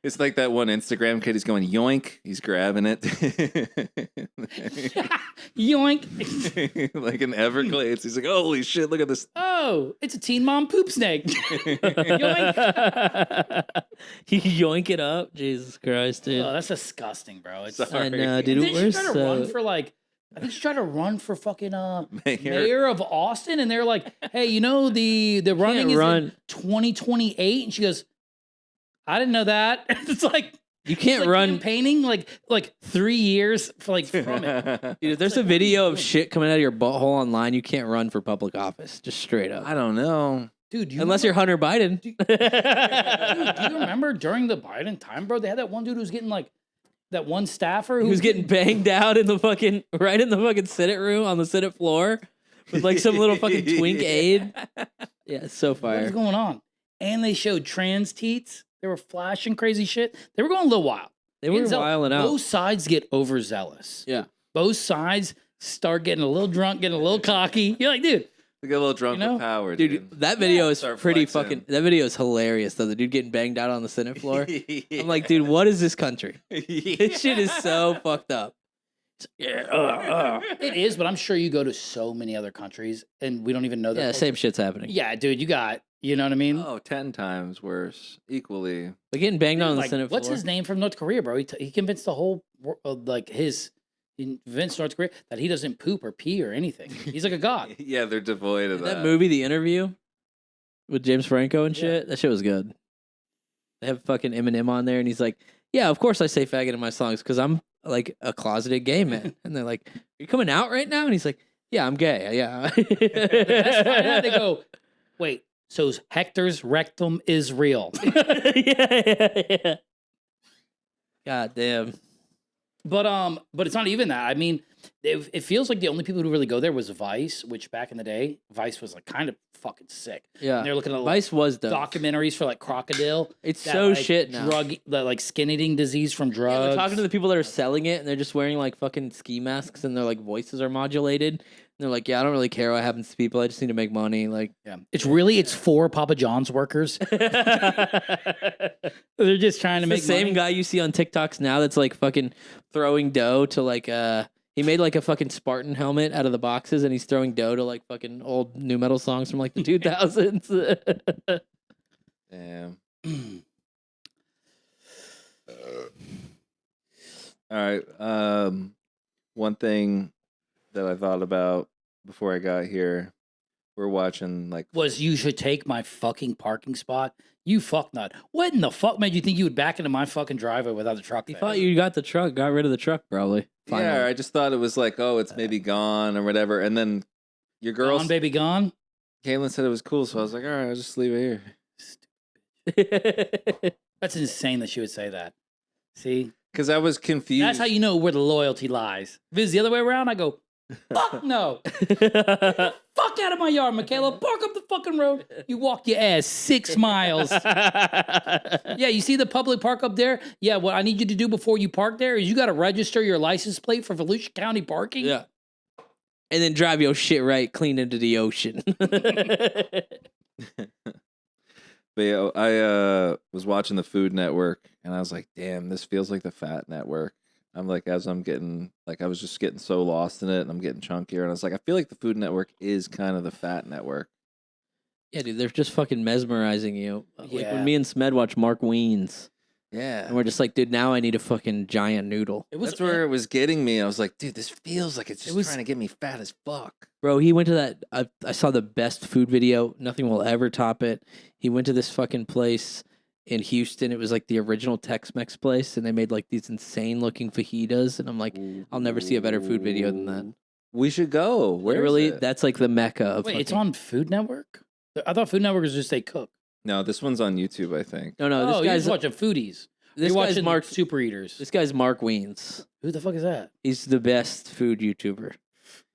It's like that one Instagram kid. He's going yoink. He's grabbing it. Yoink. Like in Everglades. He's like, holy shit, look at this. Oh, it's a teen mom poop snake. Yoink. You yoink it up. Jesus Christ, dude. Oh, that's disgusting, bro. It's Sorry. I know, dude. Didn't she We're try to so... run for like? I think she tried to run for fucking Mayor. mayor of Austin, and they're like, "Hey, you know the running is run. in 2028," and she goes, "I didn't know that." It's like You can't like run. campaigning like 3 years for like from it. Dude, if there's like, a what are you video of doing? shit coming out of your butthole online, you can't run for public office. Just straight up. I don't know. Dude, Unless you're Hunter Biden. Dude, do you remember during the Biden time, bro? They had that one dude who was getting like that one staffer Who's getting banged out in the fucking right in the fucking Senate room on the Senate floor with like some little fucking twink aide. Yeah, it's so What was fire. going on? And they showed trans teats. They were flashing crazy shit. They were going a little wild. They were wilding out. Both sides get overzealous. Yeah. Both sides start getting a little drunk, getting a little cocky. You're like, dude, We get a little drunk You know? with power, Dude, that video is Start pretty flexing. fucking. That video is hilarious though. The dude getting banged out on the Senate floor. I'm like, dude, what is this country? This shit is so fucked up. Yeah, it is, but I'm sure you go to so many other countries and we don't even know that. yeah, same shit's happening. Yeah, dude, you got, you know what I mean? Oh, 10 times worse. Equally. But getting banged out on the Like, Senate floor. what's his name from North Korea, bro? He convinced the whole like he convinced North Korea that he doesn't poop or pee or anything. He's like a god. Yeah, they're devoid of That movie, The Interview, with James Franco and shit? That shit was good. They have fucking Eminem on there, and he's like, yeah, of course I say faggot in my songs because I'm like a closeted gay man. And they're like, are you coming out right now? And he's like, yeah, I'm gay. Yeah. That's why they go, wait, so Hector's rectum is real. yeah. God damn. But it's not even that. I mean, it feels like the only people who really go there was Vice, which back in the day, Vice was like kind of fucking sick. Yeah. And they're looking at like, Vice was dope. documentaries for like crocodile. It's that, so like, shit now. the like skin eating disease from Yeah, drugs. they're talking to the people that are selling it, and they're just wearing like fucking ski masks, and their like voices are modulated. And they're like, "Yeah, I don't really care what happens to people. I just need to make money." Like, Yeah. It's for Papa John's workers. They're just trying to the make same money. guy you see on TikToks now that's like fucking throwing dough to like he made like a fucking Spartan helmet out of the boxes, and he's throwing dough to like fucking old new metal songs from like the 2000s. Damn. All right. One thing that I thought about before I got here, we're watching like Was you should take my fucking parking spot. You fuck nut. What in the fuck made you think you would back into my fucking driveway without the truck? He there? thought you got the truck, got rid of the truck, probably. yeah. I just thought it was like, oh, it's maybe gone or whatever. And then your girl, Gone, baby, gone. Caitlin, said it was cool, so I was like, all right, I'll just leave it here. That's insane that she would say that. See, Because I was confused. that's how you know where the loyalty lies. If it's the other way around, I go, fuck no. Fuck out of my yard, Michaela. Park up the fucking road. You walk your ass 6 miles. Yeah, you see the public park up there? Yeah, what I need you to do before you park there is you got to register your license plate for Volusia County parking. Yeah. And then drive your shit right clean into the ocean. But yeah, I was watching the Food Network, and I was like, damn, this feels like the Fat Network. I'm like, as I'm getting, like, I was just getting so lost in it, and I'm getting chunkier, and I was like, I feel like the Food Network is kind of the Fat Network. Yeah, dude, they're just fucking mesmerizing you. Like Yeah. when me and Smed watch Mark Wiens, Yeah. and we're just like, dude, now I need a fucking giant noodle. It was That's where it was getting me. I was like, dude, this feels like it's just was- trying to get me fat as fuck. Bro, he went to that. I saw the best food video. Nothing will ever top it. He went to this fucking place in Houston. It was like the original Tex-Mex place, and they made like these insane looking fajitas. And I'm like, I'll never see a better food video than that. We should go. Where Literally, is it? that's like the mecca of. Wait, it's fucking- on Food Network? I thought Food Network was just they cook. No, this one's on YouTube, I think. No, Oh, this you're guy's just watching foodies. this You're guy's watching Mark. Super Eaters. This guy's Mark Wiens. Who the fuck is that? He's the best food YouTuber.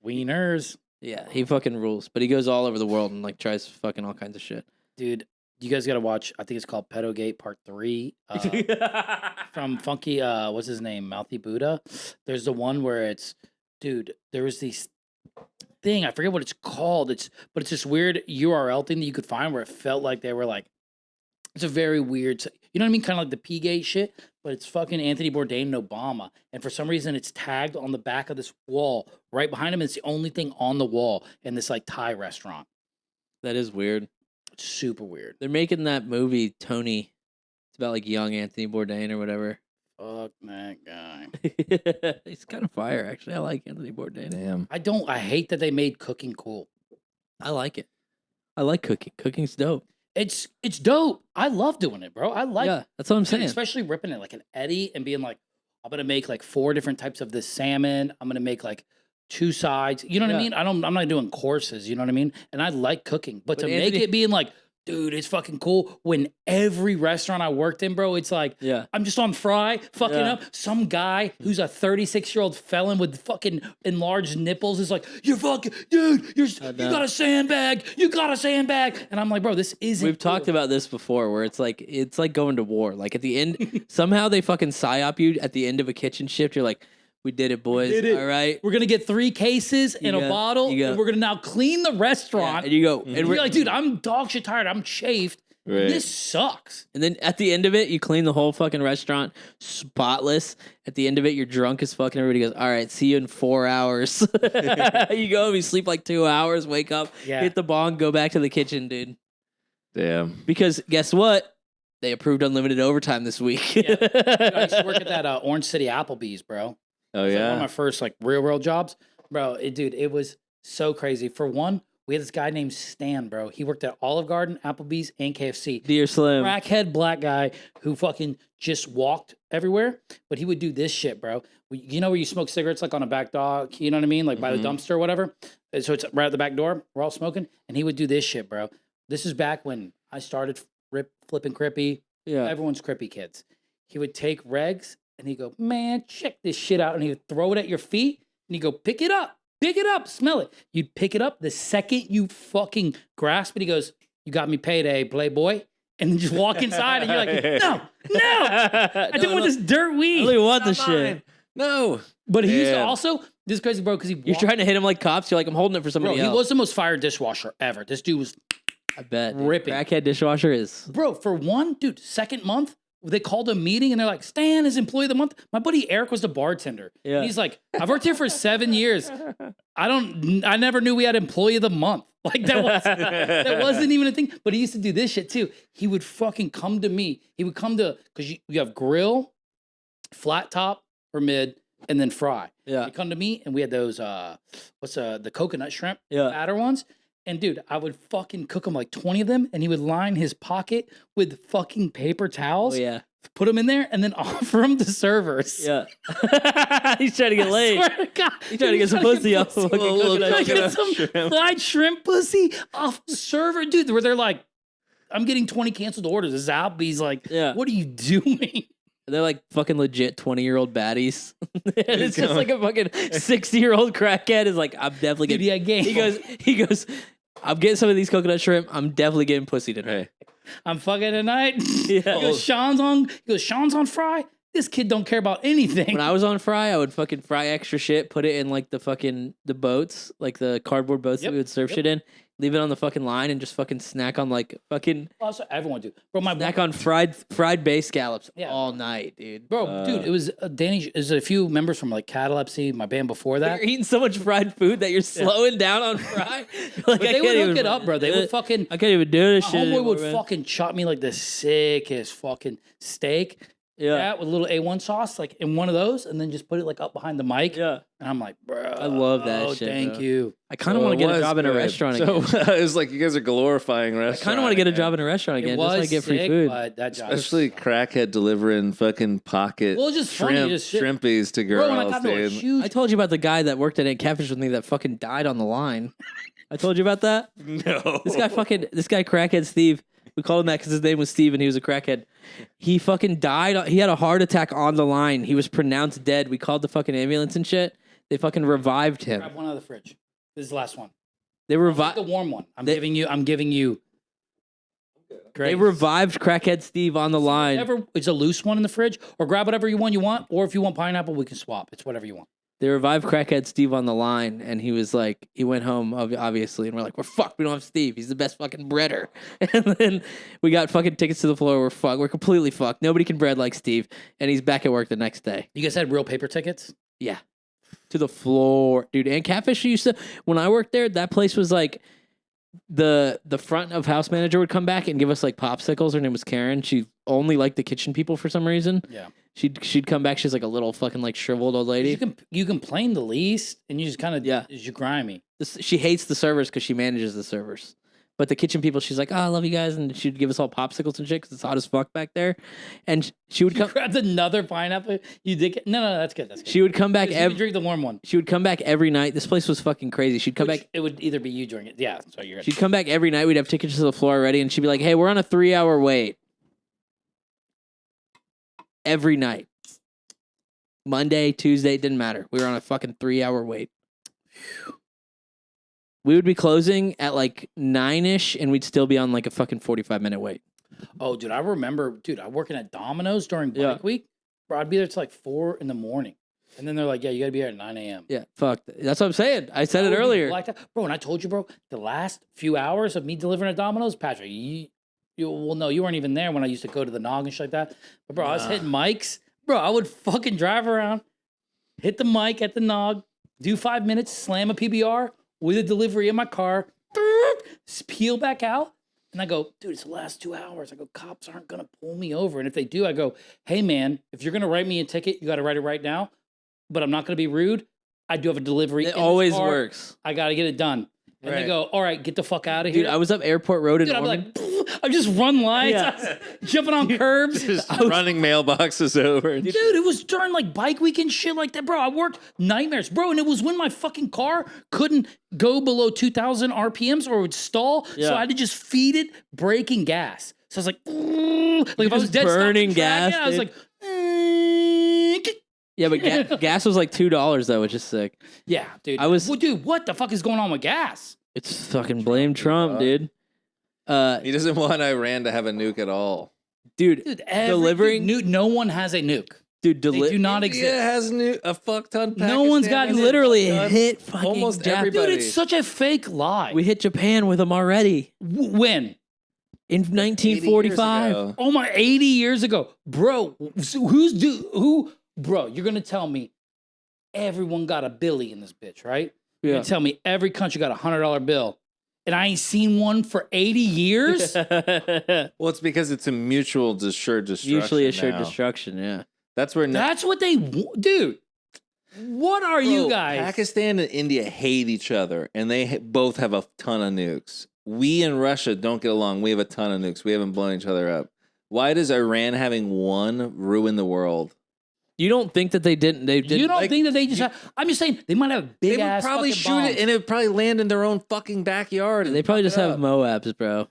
Wieners. Yeah, he fucking rules. But he goes all over the world and like tries fucking all kinds of shit. Dude, you guys got to watch, I think it's called Pedogate Part 3. From Funky, what's his name? Mouthy Buddha. There's the one where it's, dude, there was these thing, I forget what it's called. But it's this weird URL thing that you could find where it felt like they were like It's a very weird, you know what I mean? Kind of like the P-Gate shit, but it's fucking Anthony Bourdain and Obama. And for some reason, it's tagged on the back of this wall right behind him. It's the only thing on the wall in this like Thai restaurant. That is weird. It's super weird. They're making that movie Tony. It's about like young Anthony Bourdain or whatever. Fuck that guy. He's kind of fire, actually. I like Anthony Bourdain. Damn. I hate that they made cooking cool. I like it. I like cooking. Cooking's dope. It's dope. I love doing it, bro. I like Yeah, that's what I'm saying. especially ripping it like an Eddie and being like, I'm gonna make like 4 different types of this salmon. I'm gonna make like 2 sides. You know what I Yeah. mean? I'm not doing courses. You know what I mean? And I like cooking, but to But make Anthony- it being like, dude, it's fucking cool. When every restaurant I worked in, bro, it's like Yeah. I'm just on fry, fucking Yeah. up. Some guy who's a 36-year-old felon with fucking enlarged nipples is like, you're fucking, dude, you know. got a sandbag. You got a sandbag. And I'm like, bro, this isn't. We've talked about this before where it's like going to war. Like at the end, somehow they fucking psyop you at the end of a kitchen shift. You're like, we did it, boys. did it. All right. We're gonna get 3 cases in a go, bottle, you go. and we're gonna now clean the restaurant. And you go, and and you're we're like, dude, I'm dog shit tired. I'm chafed. Right. This sucks. And then at the end of it, you clean the whole fucking restaurant spotless. At the end of it, you're drunk as fucking. Everybody goes, all right, see you in 4 hours. You go, you sleep like 2 hours, wake up, Yeah. hit the bong, go back to the kitchen, dude. Damn. Because guess what? They approved unlimited overtime this week. Yeah. I used to work at that Orange City Applebee's, bro. Oh It's like one of yeah. my first like real world jobs, bro. Dude, it was so crazy. For one, we had this guy named Stan, bro. He worked at Olive Garden, Applebee's, and KFC. Dear Slim. Crackhead black guy who fucking just walked everywhere, but he would do this shit, bro. You know where you smoke cigarettes like on a back dock, you know what I mean, like by the dumpster or whatever. And so it's right at the back door. We're all smoking, and he would do this shit, bro. This is back when I started flipping Crippy. Yeah. Everyone's Crippy kids. He would take regs and he'd go, man, check this shit out, and he would throw it at your feet, and he'd go, pick it up, smell it. You'd pick it up the second you fucking grasp it. He goes, you got me payday, playboy. And then just walk inside, and you're like, no, I didn't want this dirt I weed. don't even want Not this shit. mine. No. But he used to Damn. also, this is crazy, bro, because he You're walked, trying to hit him like cops. You're like, I'm holding it for bro, somebody he else. was the most fire dishwasher ever. This dude was, I bet. dude. ripping. Crackhead dishwasher is. bro, for one, dude, second month, they called a meeting and they're like, Stan is employee of the month. My buddy Eric was the bartender. Yeah. He's like, I've worked here for 7 years. I never knew we had employee of the month. Like that wasn't even a thing. But he used to do this shit too. He would fucking come to me. He would come to, because you have grill, flat top or mid, and then fry. Yeah. He'd come to me and we had those, the coconut shrimp, Yeah. fatter ones. And dude, I would fucking cook him like 20 of them, and he would line his pocket with fucking paper Oh, towels, yeah. put them in there, and then offer them to servers. Yeah. He's trying to get I laid. swear to God, He's trying to get some pussy off pussy. fucking coconut Trying to shrimp. get some shrimp. fried shrimp pussy off server, dude. Where they're like, I'm getting 20 canceled orders. This Applebee's like, Yeah. what are you doing? They're like fucking legit 20-year-old baddies. And it's just going. like a fucking 60-year-old crackhead is like, I'm definitely Dude, getting. yeah, game. He goes, I'm getting some of these coconut shrimp. I'm definitely getting pussy today. Right. I'm fucking tonight. Yeah. He goes, Sean's on fry. This kid don't care about anything. When I was on fry, I would fucking fry extra shit, put it in like the boats, like the cardboard boats Yep, that we would serve yep. shit in, leave it on the fucking line, and just fucking snack on like fucking Also, everyone do. Bro, my snack on fried bay scallops Yeah. all night, dude. Bro, dude, it was Danny. There's a few members from like Catalepsy, my band before that. You're eating so much fried food that you're slowing down on fry. You're like, But they would hook it up, bro. They would fucking. I can't even do this My shit. homeboy anymore, would man. fucking chop me like the sickest fucking steak. Yeah. That with a little A1 sauce, like in one of those, and then just put it like up behind the mic. Yeah. And I'm like, bro, I love that shit, Thank bro. you. I kind of want to get a job in a restaurant So again. it was like you guys are glorifying I restaurants. kind of want to get a job in a restaurant again, It just so I was get free sick, food. but that job, Especially crackhead delivering fucking pocket Well, it's just funny, shrimp, just shit. shrimpies to bro, when I girls, got into a dude. huge. I told you about the guy that worked at Aunt Catfish with me that fucking died on the line. I told you about that. No. This guy crackhead Steve. We called him that because his name was Steve and he was a crackhead. He fucking died. He had a heart attack on the line. He was pronounced dead. We called the fucking ambulance and shit. They fucking revived him. Grab one out of the fridge. This is the last one. They Take revived. the warm one. I'm They- giving you. Great. They revived crackhead Steve on the line. Whatever, it's a loose one in the fridge, or grab whatever you want, or if you want pineapple, we can swap. It's whatever you want. They revived crackhead Steve on the line, and he was like, he went home obviously, and we're like, we're fucked. We don't have Steve. He's the best fucking breader. And then we got fucking tickets to the floor. We're fucked. We're completely fucked. Nobody can bread like Steve, and he's back at work the next day. You guys had real paper tickets? Yeah, to the floor, dude. And Catfish used to. When I worked there, that place was like the front of house manager would come back and give us like popsicles. Her name was Karen. She only liked the kitchen people for some reason. Yeah. She'd come back. She's like a little fucking like shriveled old lady. You complain the least, and you just kind of you're grimy. She hates the servers because she manages the servers. But the kitchen people, she's like, oh, I love you guys. And she'd give us all popsicles and shit because it's hot as fuck back there. And she would You come. grabbed another pineapple. You did. No, that's good. That's good. She would come back You can drink the warm one. She would come back every night. This place was fucking crazy. She'd come back. It would either be you during it. Yeah. So you're right. She'd come back every night. We'd have tickets to the floor already. And she'd be like, hey, we're on a 3-hour wait. Every night. Monday, Tuesday, it didn't matter. We were on a fucking 3-hour wait. We would be closing at like 9-ish, and we'd still be on like a fucking 45-minute wait. Oh, dude, I remember, I'm working at Domino's during bike week. Bro, I'd be there till like 4 a.m. And then they're like, yeah, you got to be here at 9 a.m. Yeah, fuck. That's what I'm saying. I said it earlier. Bro, and I told you, bro, the last few hours of me delivering at Domino's, Patrick, well, no, you weren't even there when I used to go to the Nog and shit like that. But, bro, I was hitting mics. Bro, I would fucking drive around, hit the mic at the Nog, do 5 minutes, slam a PBR with a delivery in my car, peel back out. And I go, dude, it's the last 2 hours. I go, cops aren't going to pull me over. And if they do, I go, hey, man, if you're going to write me a ticket, you got to write it right now. But I'm not going to be rude. I do have a delivery. It always works. I got to get it done. And they go, all right, get the fuck out of here. Dude, I was up Airport Road in Ormond. I just run lines, jumping on curbs. Just running mailboxes over. Dude, it was during like bike week and shit like that, bro. I worked nightmares, bro. And it was when my fucking car couldn't go below 2,000 RPMs or it would stall. Yeah. So I had to just feed it braking gas. So I was like if I was dead burning stopped track, gas, I was like, yeah, but gas was like $2 though, which is sick. yeah, dude. Well, dude, what the fuck is going on with gas? It's fucking blame Trump, dude. He doesn't want Iran to have a nuke at all. Dude, Delivering no one has a nuke. Dude, They do not India exist. has a fuck ton. No one's Pakistan gotten has literally a ton. hit fucking almost Jap- everybody. Dude, it's such a fake lie. we hit Japan with them already When? in 1945. 80 years ago. Oh my, 80 years ago. Bro, so bro, you're going to tell me everyone got a billy in this bitch, right? You're going to tell me every country got a $100 bill. And I ain't seen one for 80 years? Well, it's because it's a mutual assured destruction. Usually assured now. destruction, yeah. That's where That's what they dude. What are you guys? Pakistan and India hate each other, and they both have a ton of nukes. We and Russia don't get along. We have a ton of nukes. We haven't blown each other up. Why does Iran having one ruin the world? You don't think that they didn't? They didn't. You don't think that they just I'm just saying they might have big They would ass probably fucking shoot bombs. it, and it would probably land in their own fucking backyard. They probably just have Moabs, bro.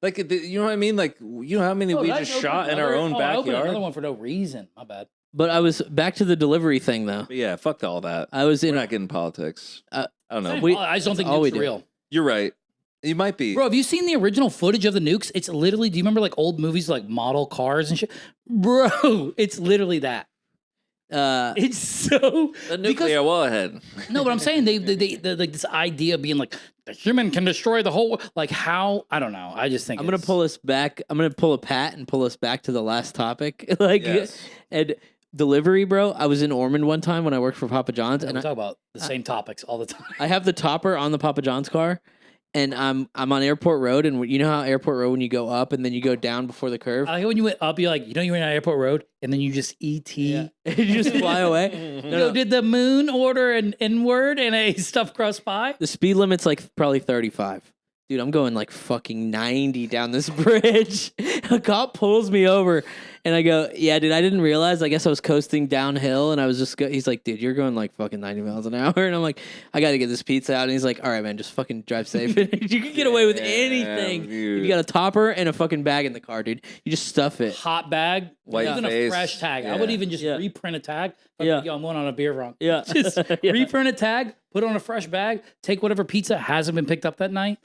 Like, you know what I mean? Like, you know how many we just shot in our own I opened another backyard? one for no reason. My bad. But I was back to the delivery thing though. But yeah, fuck all that. I was We're in. not getting politics. I don't know. I just don't think all we nukes do. are real. You're right. You might be. Bro, have you seen the original footage of the nukes? It's literally, do you remember like old movies like model cars and shit? Bro, it's literally that. It's so The nuclear warhead. no, but I'm saying they like this idea of being like the human can destroy the whole like how I don't know. I just think I'm gonna pull us back. I'm gonna pull a Pat and pull us back to the last topic. Like, Yes. and delivery, bro. I was in Ormond one time when I worked for Papa John's, we and talk about the same topics all the time. I have the topper on the Papa John's car, and I'm on Airport Road, and you know how Airport Road when you go up and then you go down before the curve, I like when you went up, you're like, you know, you went on Airport Road, and then you just ET. and you just fly away. You know, did the moon order an N-word and a stuffed crust pie? The speed limit's like probably 35. Dude, I'm going like fucking 90 down this bridge. A cop pulls me over and I go, yeah, dude, I didn't realize. I guess I was coasting downhill and I was just, he's like, dude, you're going like fucking 90 miles an hour. And I'm like, I got to get this pizza out. And he's like, all right, man, just fucking drive safe. You can get away with anything. dude. You got a topper and a fucking bag in the car, dude. You just stuff it. Hot bag, White even face. a fresh tag. I would even just reprint a tag. Like, Yeah. yo, I'm going on a beer run. Yeah. Just reprint a tag, put on a fresh bag, take whatever pizza hasn't been picked up that night.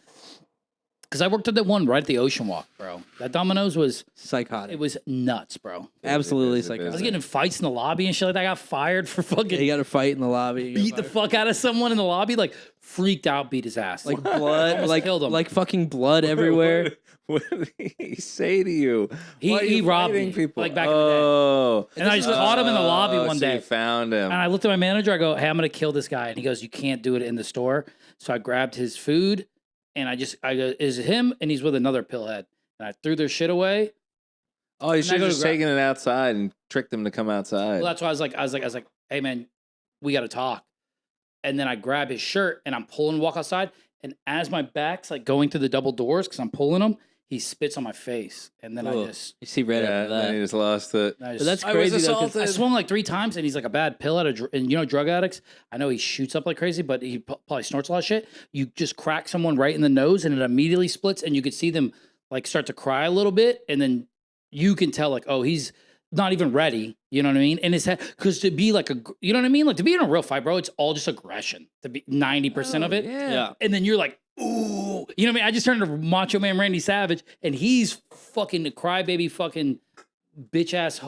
Because I worked at that one right at the Ocean Walk, bro. That Domino's was Psychotic. it was nuts, bro. Absolutely It is, it I was psychotic. getting in fights in the lobby and shit like that. I got fired for Yeah, fucking you got to fight in the lobby. You gotta beat the fight. fuck out of someone in the lobby. Like freaked out, beat his ass. Like blood, Almost like killed him. like fucking blood everywhere. What did he say to you? He- Why are he you robbed fighting me, people? like, back in the day. Oh. And I just caught him in the lobby one so day. you found him. And I looked at my manager. I go, "Hey, I'm gonna kill this guy." And he goes, "You can't do it in the store." So I grabbed his food, and I go, "Is it him?" And he's with another pillhead. And I threw their shit away. Oh, you And I should have go to just grab- taken it outside and tricked him to come outside. Well, that's why I was like, "Hey, man, we got to talk." And then I grab his shirt and I'm pulling to walk outside. And as my back's like going through the double doors because I'm pulling him, he spits on my face. And then I Ugh. just, You see red yeah, after and then he that. just lost it. I But just that's I was crazy though. 'cause assaulted. I swung like 3 times, and he's like a bad pill out of, and you know, drug addicts. I know he shoots up like crazy, but he probably snorts a lot of shit. You just crack someone right in the nose, and it immediately splits, and you could see them like start to cry a little bit, and then you can tell like, oh, he's not even ready. You know what I mean? And it's because to be like you know what I mean? Like to be in a real fight, bro, it's all just aggression. To be 90% of it, Yeah. and then you're like, ooh, you know what I mean? I just turned to Macho Man Randy Savage, and he's fucking a crybaby, fucking bitch ass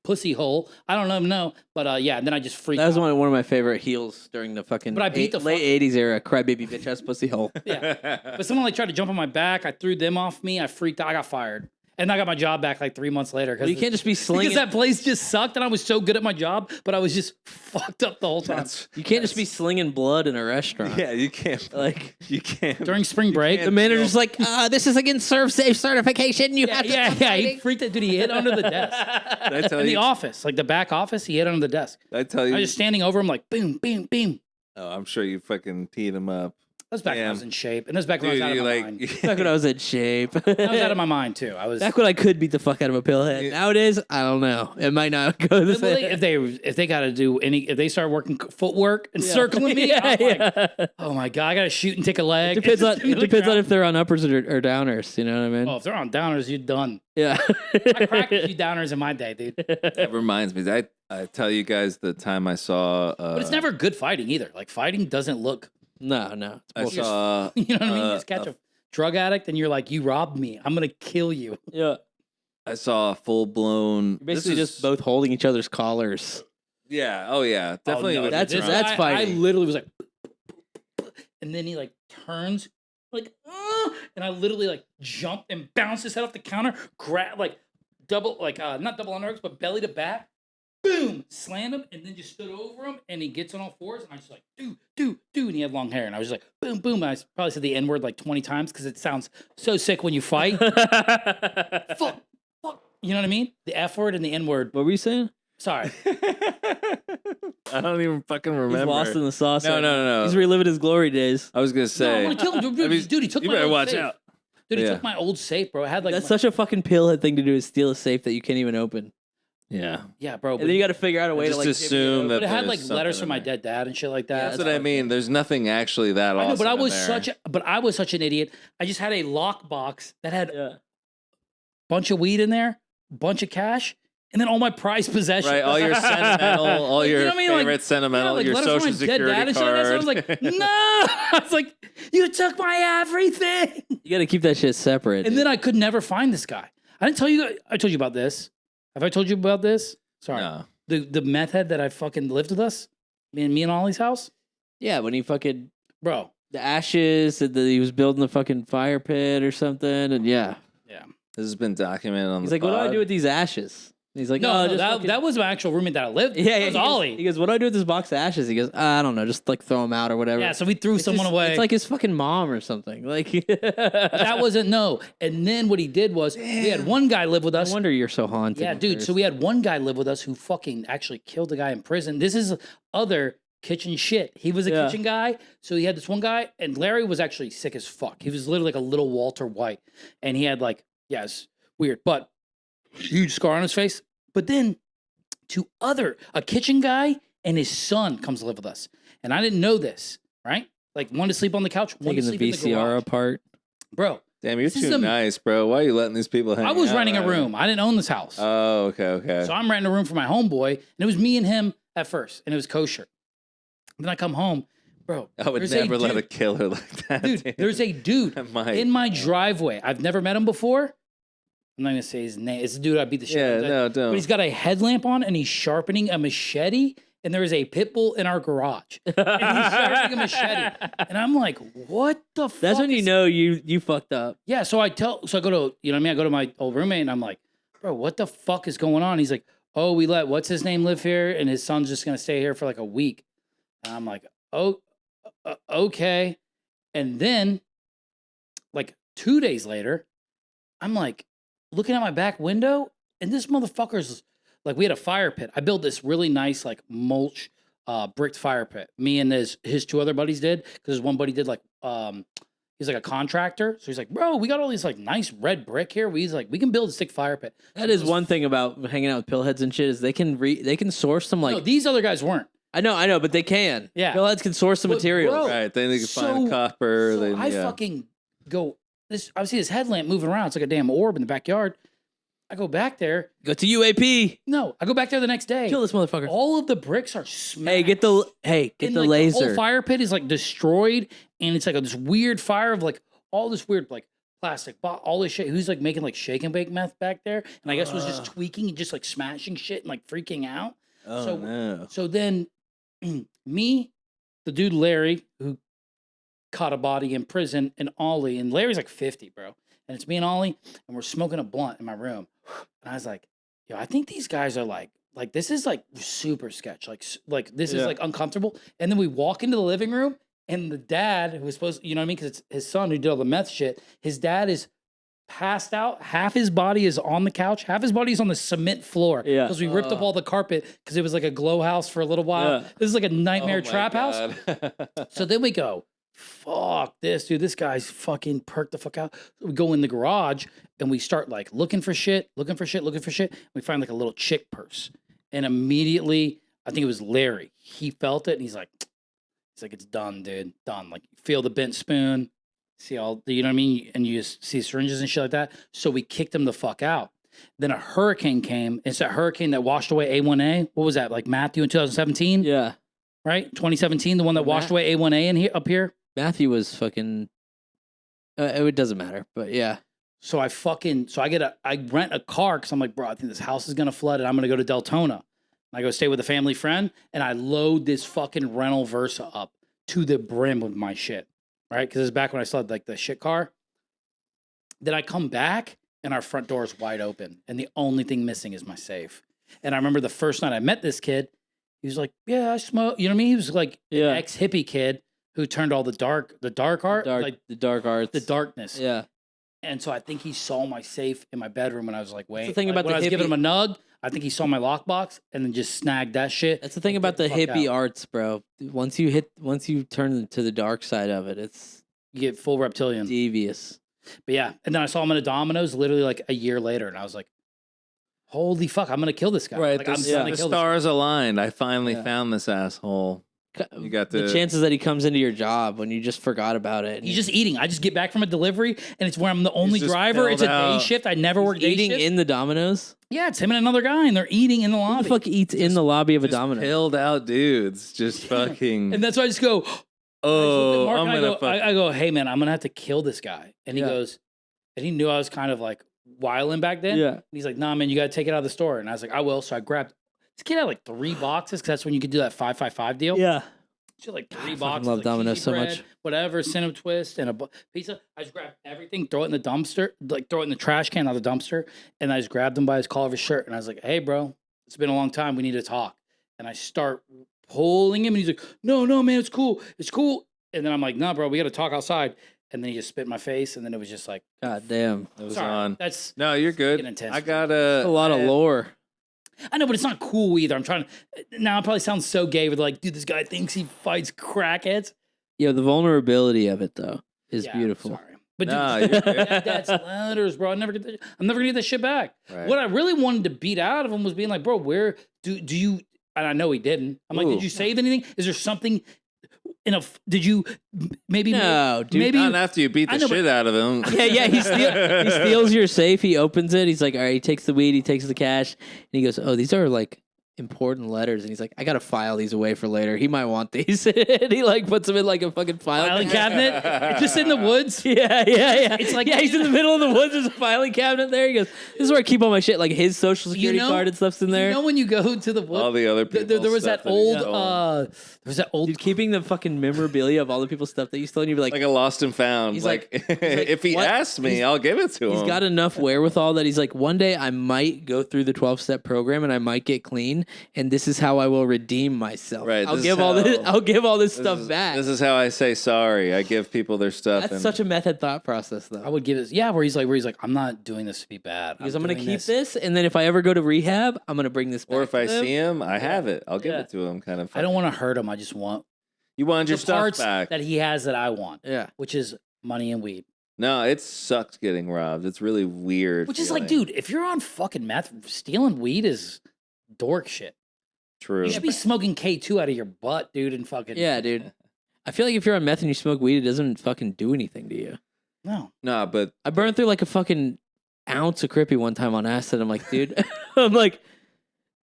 pussy hole. I don't even know, but yeah. And then I just freaked That was out. one of my favorite heels during the fucking But I beat the late '80s era. Crybaby bitch ass pussy hole. Yeah, but someone like tried to jump on my back. I threw them off me. I freaked out. I got fired, and I got my job back like 3 months later. Well, you can't just be slinging. because that place just sucked, and I was so good at my job, but I was just fucked up the whole time. You can't just be slinging blood in a restaurant. Yeah, you can't. Like You can't. During spring break, the manager's like, this is against serve safe certification. You have to. yeah, stop he fighting." freaked out. Dude, he hit under the desk Did I tell in the you? office, like the back office. He hit under the desk. Did I tell I you? was just standing over him, like boom, boom, boom. Oh, I'm sure you fucking teed him up. That was back when I Damn. was in shape, and that was back when Dude, I was out you of my mind. Back when I was in shape. I was out of my mind too. I was. Back when I could beat the fuck out of a pillhead. Yeah. Nowadays, I don't know. It might not go the Well, same. if they got to do if they start working footwork and circling me, Yeah, I'm like, yeah. oh my god, I got to shoot and take a leg. Depends on Just into it the depends on ground. if they're on uppers or downers. You know what I mean? Oh, if they're on downers, you're done. Yeah. I cracked a few downers in my day, dude. That reminds me. I tell you guys the time I saw. But it's never good fighting either. Like fighting doesn't look. No, no. It's I bullshit. saw. You know what I mean? You just Uh, catch a drug addict and you're like, you robbed me. I'm gonna kill you. Yeah. I saw a full blown. You're basically just both holding each other's collars. Yeah. Oh yeah. Definitely. Oh, no, with that's- the this drunk. that's guy- I fighting. literally was like, and then he like turns like, and I literally like jumped and bounced his head off the counter, grab like double like not double underhooks, but belly to back, boom, slammed him, and then just stood over him, and he gets on all fours, and I just like do, and he had long hair, and I was just like boom, boom. And I probably said the N word like 20 times because it sounds so sick when you fight. Fuck, you know what I mean? The F word and the N word. What were you saying? Sorry. I don't even fucking remember. He's lost in the sauce. No, right no, now. no, no. He's reliving his glory days. I was gonna No, I'm say. gonna kill him. Dude, I mean, dude, he took you my better old watch safe. out. Dude, he Yeah. took my old safe, bro. I had like That's my- such a fucking pillhead thing to do is steal a safe that you can't even open. Yeah. yeah, bro. And But, then you got to figure out a way Just to like assume but that it had like there's letters something from my in there. dead dad and shit like that. That's what I mean. There's nothing actually that I awesome. know, but I in was there. I was such an idiot. I just had a lockbox that had a Yeah. bunch of weed in there, bunch of cash, and then all my prized possessions. Right, all your sentimental, all Like, you your know what I mean? Like, favorite sentimental, like your letters from social my dead security dad and shit like that. So I was card. like, no. I was like, you took my everything. You got to keep that shit separate. And then I could never find this guy. I didn't tell you. I told you about this. Have I told you about this? Sorry. No. The meth head that I fucking lived with us, me and Ollie's house, yeah, when he fucking bro. the ashes and he was building the fucking fire pit or something, and yeah, This has been documented on he's the like, "What do I pod. do with these ashes?" And he's like, No, "Oh, no, just that, fucking-" that was my actual roommate that I lived with. yeah, That yeah." was He goes, Ollie. he goes, "What do I do with this box of ashes?" He goes, "I don't know, just like throw them out or whatever." Yeah, so we threw It's someone just- away. It's like his fucking mom or something. Like that wasn't no. And then what he did was we had one guy live with No us. wonder you're so haunted. Yeah, at dude. first. So we had one guy live with us who fucking actually killed a guy in prison. This is other kitchen shit. He was a Yeah. kitchen guy. So he had this one guy, and Larry was actually sick as fuck. He was literally like a little Walter White. And he had like, yeah, it's weird, but huge scar on his face. But then a kitchen guy and his son comes to live with us. And I didn't know this, right? Like one to sleep on the couch, one to taking the sleep in the VCR garage. apart. Bro, Damn, you're This is too a- nice, bro. Why are you letting these people hang I was out renting a right room. I didn't own this house. Oh, okay, okay. So I'm renting a room for my homeboy, and it was me and him at first, and it was kosher. Then I come home, bro. I would there's never let a dude- killer like that. Dude, there's a dude I might. in my driveway. I've never met him before. I'm not gonna say his name. It's a dude I beat the shit out Yeah, of. no, don't. But he's got a headlamp on and he's sharpening a machete. And there is a pit bull in our garage. And he's sharpening a machete. And I'm like, what the fuck? That's when you know you fucked up. Yeah, so I go to, you know what I mean? I go to my old roommate and I'm like, bro, what the fuck is going on? He's like, oh, we let what's his name live here, and his son's just gonna stay here for like a week. And I'm like, oh, okay. And then, like 2 days later, I'm like looking at my back window, and this motherfucker's like, we had a fire pit. I built this really nice like mulch bricked fire pit. Me and his two other buddies did, because his one buddy did like he's like a contractor. So he's like, bro, we got all these like nice red brick here. We can build a stick fire pit. That is one thing about hanging out with pillheads and shit is they can source some like No, these other guys weren't. I know, but they can. Yeah. Pillheads can source some But, materials. bro, Right, then they can find copper. So then, I yeah. fucking go. I see this headlamp moving around. It's like a damn orb in the backyard. I go back there. Go to UAP. No, I go back there the next day. Kill this motherfucker. All of the bricks are smashed. Hey, get the And, the like, The laser. whole fire pit is like destroyed, and it's like this weird fire of like all this weird like plastic, all this shit. Who's like making like shake and bake meth back there? And I guess was just tweaking and just like smashing shit and like freaking out. Oh, no. So then, me, the dude Larry, who caught a body in prison, and Ollie, and Larry's like 50, bro. And it's me and Ollie, and we're smoking a blunt in my room. And I was like, yo, I think these guys are like this is like super sketch. Like this is like uncomfortable. And then we walk into the living room, and the dad, who was supposed, you know what I mean? Because it's his son who did all the meth shit. His dad is passed out. Half his body is on the couch. Half his body is on the cement floor. Yeah. Because we ripped up all the carpet because it was like a glow house for a little while. Yeah. This is like a nightmare Oh, my trap house. God. So then we go, fuck this, dude. This guy's fucking perked the fuck out. So we go in the garage and we start like looking for shit. We find like a little chick purse. And immediately, I think it was Larry. He felt it and he's like, it's done, dude. Done. Like, feel the bent spoon. See all, you know what I mean? And you just see syringes and shit like that. So we kicked him the fuck out. Then a hurricane came. It's that hurricane that washed away A1A. What was that? Like Matthew in 2017? Yeah. Right? 2017, the one that washed away A1A in here, up here. Matthew was fucking. It doesn't matter, but yeah. So I rent a car because I'm like, bro, I think this house is gonna flood and I'm gonna go to Deltona. I go stay with a family friend and I load this fucking rental Versa up to the brim with my shit, right? Because it's back when I still had like the shit car. Then I come back and our front door is wide open and the only thing missing is my safe. And I remember the first night I met this kid, he was like, yeah, I smoke. You know what I mean? He was like an ex-hippie kid who turned all the dark art, like the dark arts, the darkness. Yeah. And so I think he saw my safe in my bedroom when I was like, wait. the thing about when the I was giving hippie- him a nug, I think he saw my lockbox and then just snagged that shit. That's the thing and about get the fuck hippie out. arts, bro. Once you turn to the dark side of it, it's You get full reptilian. devious. But yeah, and then I saw him in a Domino's literally like a year later, and I was like, holy fuck, I'm gonna kill this guy. Right, Like, the, I'm the gonna kill this guy. stars aligned. I finally Yeah. found this asshole. You got the chances that he comes into your job when you just forgot about it. He's just eating. I just get back from a delivery, and it's where I'm the only just driver. It's a pilled day out. shift. I never work day eating shift. in the Domino's. Yeah, it's him and another guy, and they're eating in the Who lobby. the fuck eats in the lobby of a just Domino's? pilled out dudes. Just fucking. And that's why I just go, Oh, Mark, I'm and gonna fuck. I go, hey man, I'm gonna have to kill this guy. And he Yeah. goes, and he knew I was kind of like wilding back then. Yeah. And he's like, nah, man, you gotta take it out of the store. And I was like, I will. So I grabbed this kid had like 3 boxes because that's when you could do that 555 deal. Yeah. She had like 3 I fucking boxes. love like Domino's cheesy so bread, much. Whatever, cinnamon twist and a pizza. I just grabbed everything, throw it in the dumpster, like throw it in the trash can, not the dumpster. And I just grabbed him by his collar of his shirt. And I was like, hey, bro, it's been a long time. We need to talk. And I start pulling him. And he's like, no, man, it's cool. It's cool. And then I'm like, nah, bro, we got to talk outside. And then he just spit in my face. And then it was just like, God damn. It was sorry, on. that's, No, you're good. Getting intense. I got That's a lot of lore. I know, but it's not cool either. I'm trying to, now I probably sound so gay with like, dude, this guy thinks he fights crackheads. Yeah, the vulnerability of it though is Yeah, beautiful. Sorry. But Nah, dude, you're good. that's letters, bro. I'm never gonna get that shit back. Right. What I really wanted to beat out of him was being like, bro, where do you? And I know he didn't. I'm like, Ooh. did you save anything? Is there something did you maybe? No, dude. maybe Not after you beat I the know, but- shit out of him. Yeah. He steals your safe. He opens it. He's like, all right. He takes the weed. He takes the cash, and he goes, "Oh, these are like important letters, and he's like, I gotta file these away for later. He might want these. And he like puts them in like a fucking Filing cabinet, just in the woods. Yeah. It's like- yeah, he's in the middle of the woods. There's a filing cabinet there. He goes, this is where I keep all my shit. Like his social security card and stuff's in there. You know when you go to the woods, All the other people. there was that old. Dude, keeping the fucking memorabilia of all the people's stuff that you stole, and you'd be like like a lost and found. He's Like, like, if he what? asks me, I'll give it to him. he's got enough wherewithal that he's like, one day I might go through the 12-step program and I might get clean, and this is how I will redeem myself. Right, I'll this give is all this. how- I'll give all this This stuff is- back. This is how I say sorry. I give people their stuff. That's and such a method thought process, though. I would give it. where he's like, I'm not doing this to be bad. Because I'm gonna doing keep this, and then if I ever go to rehab, I'm gonna bring this back. Or if to I them. see him, I have it. I'll give Yeah. it to him. Kind of. I don't want to hurt him. I just want You want your the stuff parts back? that he has that I want, yeah, which is money and weed. No, it sucks getting robbed. It's really weird. Which is like, feeling. dude, if you're on fucking meth, stealing weed is dork shit. True. You should be smoking K2 out of your butt, dude, and fucking yeah, dude. I feel like if you're on meth and you smoke weed, it doesn't fucking do anything to you. No, No, but I burned through like a fucking ounce of Crippy one time on acid. I'm like, dude, I'm like,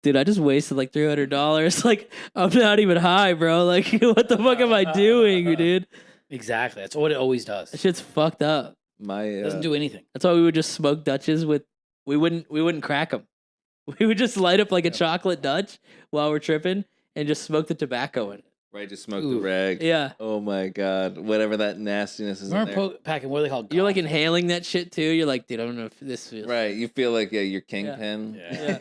dude, I just wasted like $300. Like, I'm not even high, bro. Like, what the fuck am I doing, dude? exactly. That's what it always does. That shit's fucked up. my It doesn't do anything. That's why we would just smoke Dutches with. We wouldn't crack them. We would just light up like a chocolate Dutch while we're tripping and just smoke the tobacco in it. right to smoke Ooh. the rag. Yeah. Oh my god, whatever that nastiness is in Remember there. packing, what are they called? You're like Goth? inhaling that shit too. You're like, dude, I don't know if this feels. Right, you feel like you're kingpin. Yeah.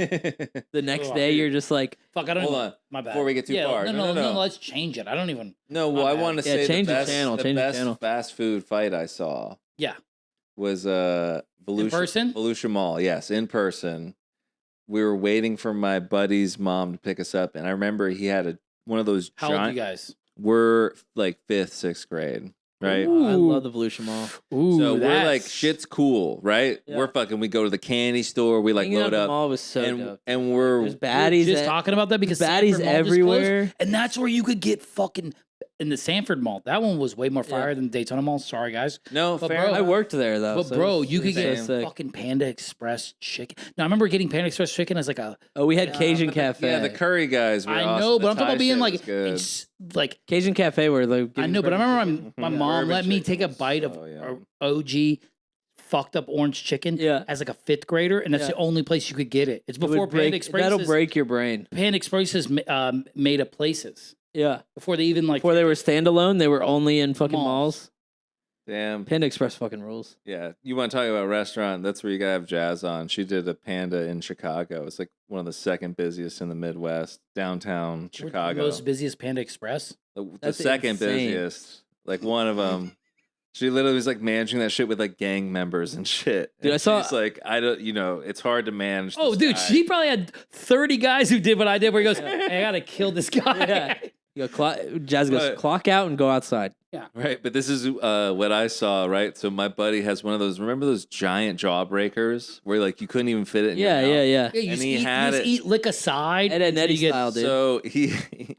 The next Oh, day, dude. you're just like, Fuck, I don't Hold even. on, My bad. before we get too yeah, far. No, let's change it. I don't even. No, well, My I bad. want to Yeah, say change the the best, channel, the change the best channel. fast food fight I saw Yeah. was Volusia, person? Volusia Mall. Yes, in person. We were waiting for my buddy's mom to pick us up, and I remember he had one of those How old are giant. you guys? We're like 5th, 6th grade, right? "Ooh, I Ooh. love the Volusia Mall. Ooh, So we're like, shit's cool, right? Yeah. We're fucking. We go to the candy store. We like Hanging out load at the up, mall was so and dope. and we're There's We were baddies. just at- talking about that because baddies Sanford Mall just closed, everywhere. and that's where you could get fucking in the Sanford Mall. That one was way more Yeah. fire than Daytona Mall. Sorry, guys. no But fair. bro, I enough. worked there though. But so bro, it's- you could it's get so sick. fucking Panda Express chicken. Now I remember getting Panda Express chicken as like a. Oh, we had Yeah, Cajun but the- Cafe. Yeah, the curry guys. Were I awesome. know, The but I'm talking Thai about being shit like, was good. it's like Cajun Cafe where they. I know, but I remember my Yeah, mom urban let me chicken take a was bite of so yum. OG fucked up orange chicken Yeah. as like a 5th grader, and that's Yeah. the only place you could get it. It's It would before break- Panda Express. That'll break your brain. Panda Express is made of places Yeah. before they even like. Before they were standalone, they were only in fucking Malls. malls. Damn. Panda Express fucking rules. Yeah, you want to talk about restaurant? That's where you gotta have Jazz on. She did a Panda in Chicago. It's like one of the second busiest in the Midwest, downtown The Chicago. most busiest Panda Express. The That's second insane. busiest, like one of them. She literally was like managing that shit with like gang members and shit. Dude, And I saw- She's like, I don't, it's hard to manage. Oh, this dude, guy. she probably had 30 guys who did what I did. Where he goes, "Hey, I gotta kill this guy." Yeah. You go Jazz goes, But- clock out and go outside. Right, but this is what I saw. Right, so my buddy has one of those. Remember those giant jawbreakers where like you couldn't even fit it in Yeah, your mouth? yeah. Yeah, you And just he eat, had you just it- eat lick aside. Ed, Ed, until Eddie you get- style, dude. So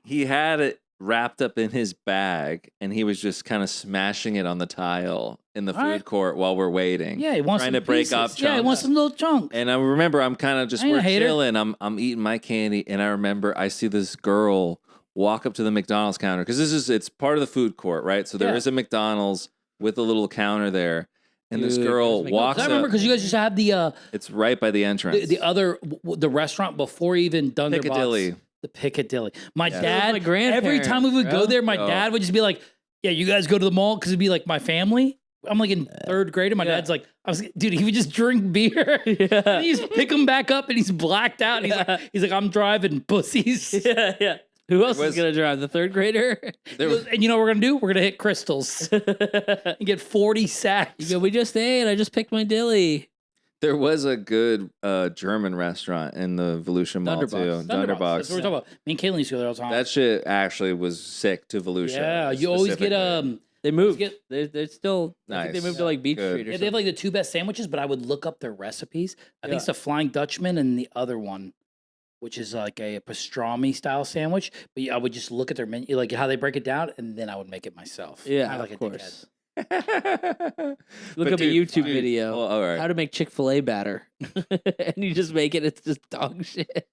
he had it wrapped up in his bag, and he was just kind of smashing it on the tile in the All food right. court while we're waiting. Yeah, he wants trying some to break pieces. up Yeah, he chunks. wants some little chunks. And I remember I'm kind of just I ain't a we're hater. chilling. I'm eating my candy, and I remember I see this girl walk up to the McDonald's counter because it's part of the food court, right? So there Yeah. is a McDonald's with a little counter there, and this Dude, girl there's walks I remember up. because you guys used to have It's right by the entrance. the other the restaurant before even Dunderbox. Piccadilly. The Piccadilly. My Yeah. dad. My Every grandparents, time we would bro. go there, my Oh. dad would just be like, "Yeah, you guys go to the mall," because it'd be like my family. I'm like in 3rd grade, and my Yeah. dad's like, dude, he would just drink beer. Yeah. And he's pick him back up, and he's blacked out. And he's like, I'm driving pussies. Yeah, yeah. Who else was- is gonna drive? The 3rd grader? There He was- goes, and you know what we're gonna do? We're gonna hit crystals and get 40 sacks. You go, we just ate. I just picked my dilly. There was a good German restaurant in the Volusia Mall Dunderbox. too. That's what Dunderbox. we're talking about. Me and Caitlin used to go there all the time. That shit actually was sick to Volusia. yeah, you always get specifically. They moved. get- They're still. I think they Nice. moved to like Beach Good. Street or Yeah, they have something. like the 2 best sandwiches, but I would look up their recipes. I think Yeah. it's the Flying Dutchman and the other one, which is like a pastrami style sandwich. But I would just look at their menu, like how they break it down, and then I would make it myself. Yeah, Kinda like of a course. dickhead. Look But up dude, a YouTube dude, video. oh, all right. How to make Chick-fil-A batter. And you just make it. It's just dog shit.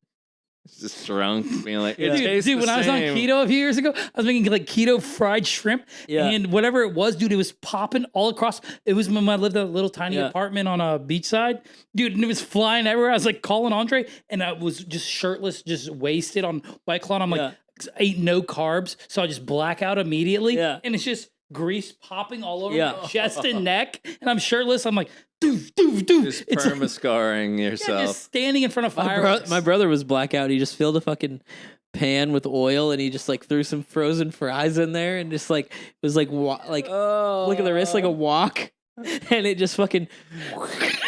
Just drunk, being like, Yeah. it tastes Dude, the when I was on same. keto a few years ago, I was making like keto fried shrimp, Yeah. and whatever it was, dude, it was popping all across. It was when I lived in a little tiny Yeah. apartment on a beachside, dude, and it was flying everywhere. I was like calling Andre, and I was just shirtless, just wasted on White Claw. And I'm like, ate no carbs, so I just black out immediately, Yeah. and it's just grease popping all over Yeah. my chest and neck, and I'm shirtless. I'm like, doof, doof, doof. Just It's like, perma-scarring yeah, yourself. just standing in front of My, fireworks. my brother was blackout. He just filled a fucking pan with oil and he just like threw some frozen fries in there and just like it was like look at the wrist like a wok. And it just fucking,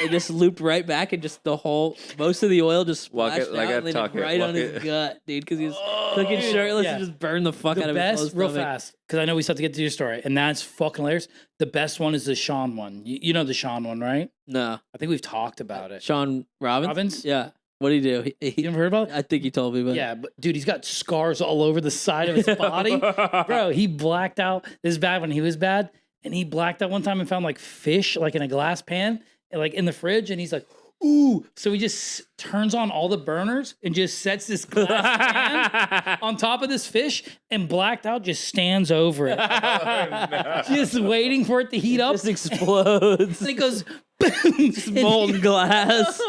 it just looped right back and just most of the oil just Walk splashed it like out I and then talk it, right on walk his it. gut, dude, because he was cooking shirtless Yeah. and just burned the fuck out The of his best, whole real stomach. fast, because I know we still have to get to your story, and that's fucking hilarious. The best one is the Sean one. You know the Sean one, right? No, I think we've talked about it. Sean Robbins? Robbins? Yeah. What did he do? You never heard about it? I think he told me, but Yeah, but dude, he's got scars all over the side of his body. Bro, he blacked out. This is bad when he was bad. And he blacked out one time and found like fish, like in a glass pan, and, like in the fridge. And he's like, ooh. So he just turns on all the burners and just sets this glass pan on top of this fish, and blacked out just stands over it. Just waiting for it to heat up. just explodes. And it goes boom. And Molten glass.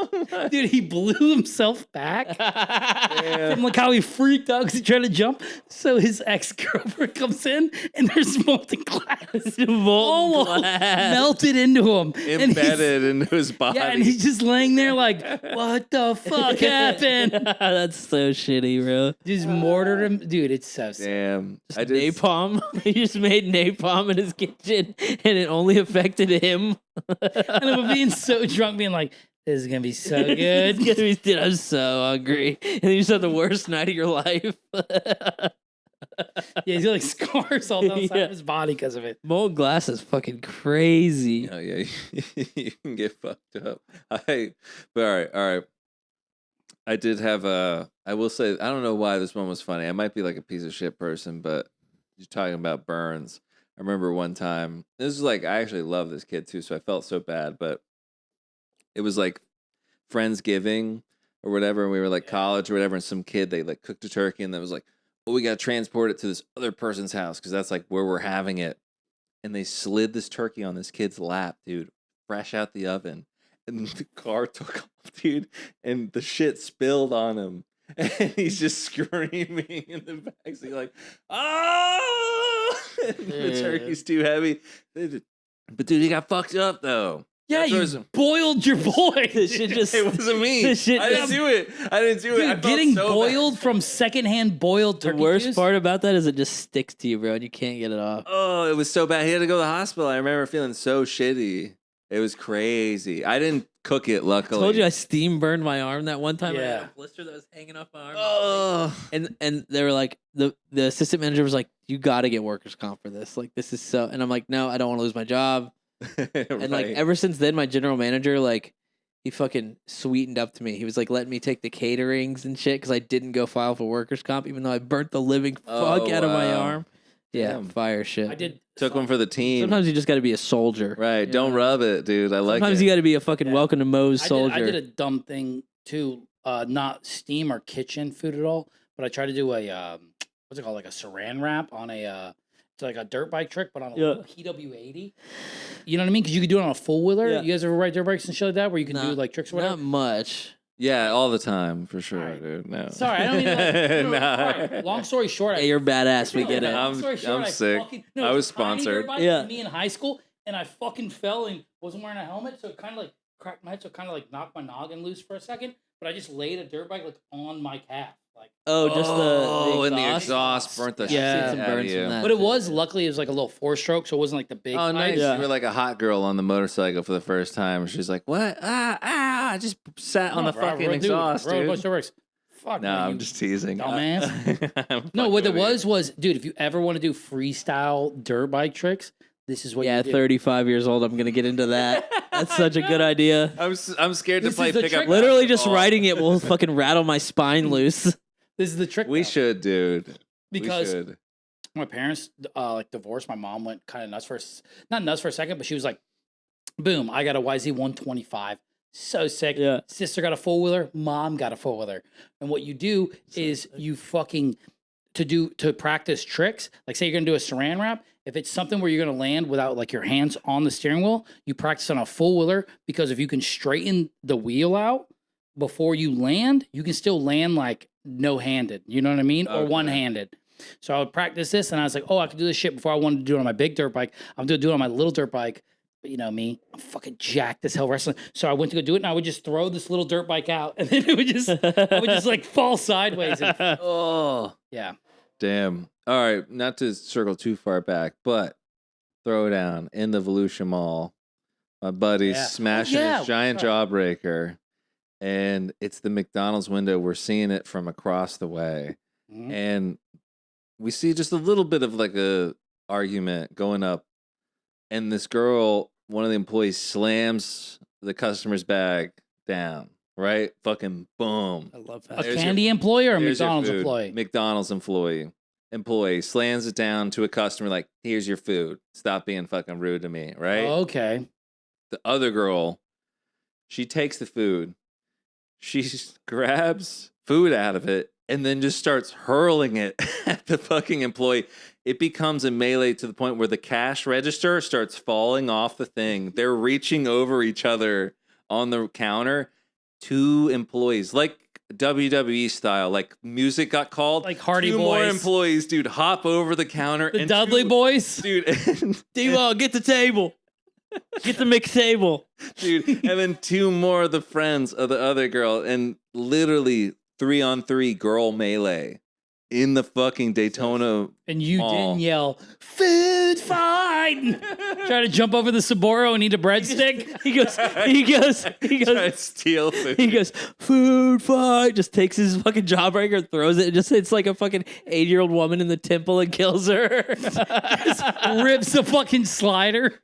dude, he blew himself back. From like how he freaked out because he tried to jump. So his ex-girlfriend comes in and there's molten glass. Molten Almost glass. melted into him. And he's- Embedded into his body. yeah, and he's just laying there like, what the fuck happened? That's so shitty, bro. Just mortared him. Dude, it's so sick. Damn. I just, Napalm. He just made napalm in his kitchen, and it only affected him. And I'm being so drunk, being like, this is going to be so It's good. gonna be- dude, I'm so hungry, and you just had the worst night of your life. Yeah, he's got like scars all down the side Yeah. of his body because of it. Molten glass is fucking crazy. oh yeah, you can get fucked up. But all right. I did have I will say, I don't know why this one was funny. I might be like a piece of shit person, but you're talking about burns. I remember one time, this is like, I actually love this kid too, so I felt so bad, but it was like Friendsgiving or whatever, and we were like college or whatever, and some kid, they like cooked a turkey, and then was like, oh, we got to transport it to this other person's house because that's like where we're having it. And they slid this turkey on this kid's lap, dude, fresh out the oven. And the car took off, dude, and the shit spilled on him. And he's just screaming in the backseat like, oh! And the turkey's too heavy. But dude, he got fucked up though. Yeah, That's what you it was- boiled your boy. This shit just It wasn't me. This shit I didn't do it. I didn't do it. I Dude, felt getting so bad. boiled from secondhand boiled the turkey worst juice? part about that is it just sticks to you, bro, and you can't get it off. Oh, it was so bad. He had to go to the hospital. I remember feeling so shitty. It was crazy. I didn't cook it, I luckily. told you I steam burned my arm that one time. I had Yeah. a blister that was hanging off my arm. Oh. And they were like, the assistant manager was like, you got to get workers' comp for this. Like, this is so. And I'm like, no, I don't want to lose my job. And like ever since then, my general manager, like, he fucking sweetened up to me. He was like letting me take the caterings and shit because I didn't go file for workers' comp, even though I burnt the living fuck out of my wow. arm. Yeah, Damn. fire shit. I did. Took one for the team. Sometimes you just got to be a soldier. Right. you Don't know? rub it, dude. I like Sometimes it. you got to be a fucking Yeah. welcome to Moe's soldier. I did a dumb thing too. Not steam or kitchen food at all, but I tried to do a what's it called, like a saran wrap on a it's like a dirt bike trick, but on a Yeah. little PW80. You know what I mean? Because you could do it on a full wheeler. Yeah. You guys ever ride dirt bikes and shit like that, where you can do Nah, like tricks or whatever? Not much. Yeah, all the time, for sure, Alright. dude. No. Sorry, I don't mean like, Nah. alright, long story short, Yeah, you're badass. We get it. I'm- Long story short, I sick. fucking- I it's was a tiny dirt sponsored. bike Yeah. with me in high school, and I fucking fell and wasn't wearing a helmet, so it kind of like cracked my head, so it kind of like knocked my noggin loose for a second. But I just laid a dirt bike like on my calf, like. Oh, just Oh, the and the exhaust. exhaust burnt the Yeah, shit I've seen some out of burns you. from that. But it was luckily it was like a little 4-stroke, so it wasn't like the big. Oh, nice. bike. Yeah. You were like a hot girl on the motorcycle for the first time. She's like, what? I just sat on the bro, I fucking rode- exhaust, rode a dude. bunch of works. Fuck. No, man, I'm you just teasing. dumbass. I'm No, fucking what it with you. was, dude. If you ever want to do freestyle dirt bike tricks, this is what Yeah, you do. 35 years old. I'm gonna get into that. That's such a good idea. I'm scared This to play is the pickup. trick. Literally, just basketball. writing it will fucking rattle my spine loose. This is the trick. We though. should, dude. because we should. my parents like divorced. My mom went kind of nuts for not nuts for a second, but she was like, "Boom! I got a YZ 125. So sick. Yeah. Sister got a four wheeler. Mom got a four wheeler. And what you do is you fucking to practice tricks. Like say you're gonna do a saran wrap. If it's something where you're gonna land without like your hands on the steering wheel, you practice on a full wheeler because if you can straighten the wheel out before you land, you can still land like no handed. You know what I mean? Or Okay. one handed. So I would practice this, and I was like, oh, I could do this shit before I wanted to do it on my big dirt bike. I'm gonna do it on my little dirt bike. But you know me, I'm fucking jacked as hell wrestling. So I went to go do it, and I would just throw this little dirt bike out, and then I would just like fall sideways. And, Oh, yeah. damn. All right, not to circle too far back, but throwdown in the Volusia Mall. My buddy's Yeah. smashing Oh, yeah, his giant that's jawbreaker, and it's the McDonald's window. We're seeing it from across the way, Mhm. and we see just a little bit of like a argument going up, and this girl, one of the employees, slams the customer's bag down. Right, fucking boom. I love A that. There's candy employee or a Here's your McDonald's food. employee? McDonald's employee slams it down to a customer like, here's your food. Stop being fucking rude to me, right? Oh, okay. The other girl, she takes the food, she grabs food out of it, and then just starts hurling it at the fucking employee. It becomes a melee to the point where the cash register starts falling off the thing. They're reaching over each other on the counter. 2 employees, like WWE style, like music got called. Like Hardy 2 more Boys. employees, dude, hop over the counter. The and Dudley 2 Boys? dude. And, D-Ball, get the table. Get the mixed table. dude, and then 2 more of the friends of the other girl, and literally 3-on-3 girl melee in the fucking Daytona. And you Mall. didn't yell, food fight! Try to jump over the Saboro and eat a breadstick? He goes, Try to steal food. he goes, food fight. Just takes his fucking jawbreaker, throws it, and just hits like a fucking 80-year-old woman in the temple and kills her. Rips the fucking slider.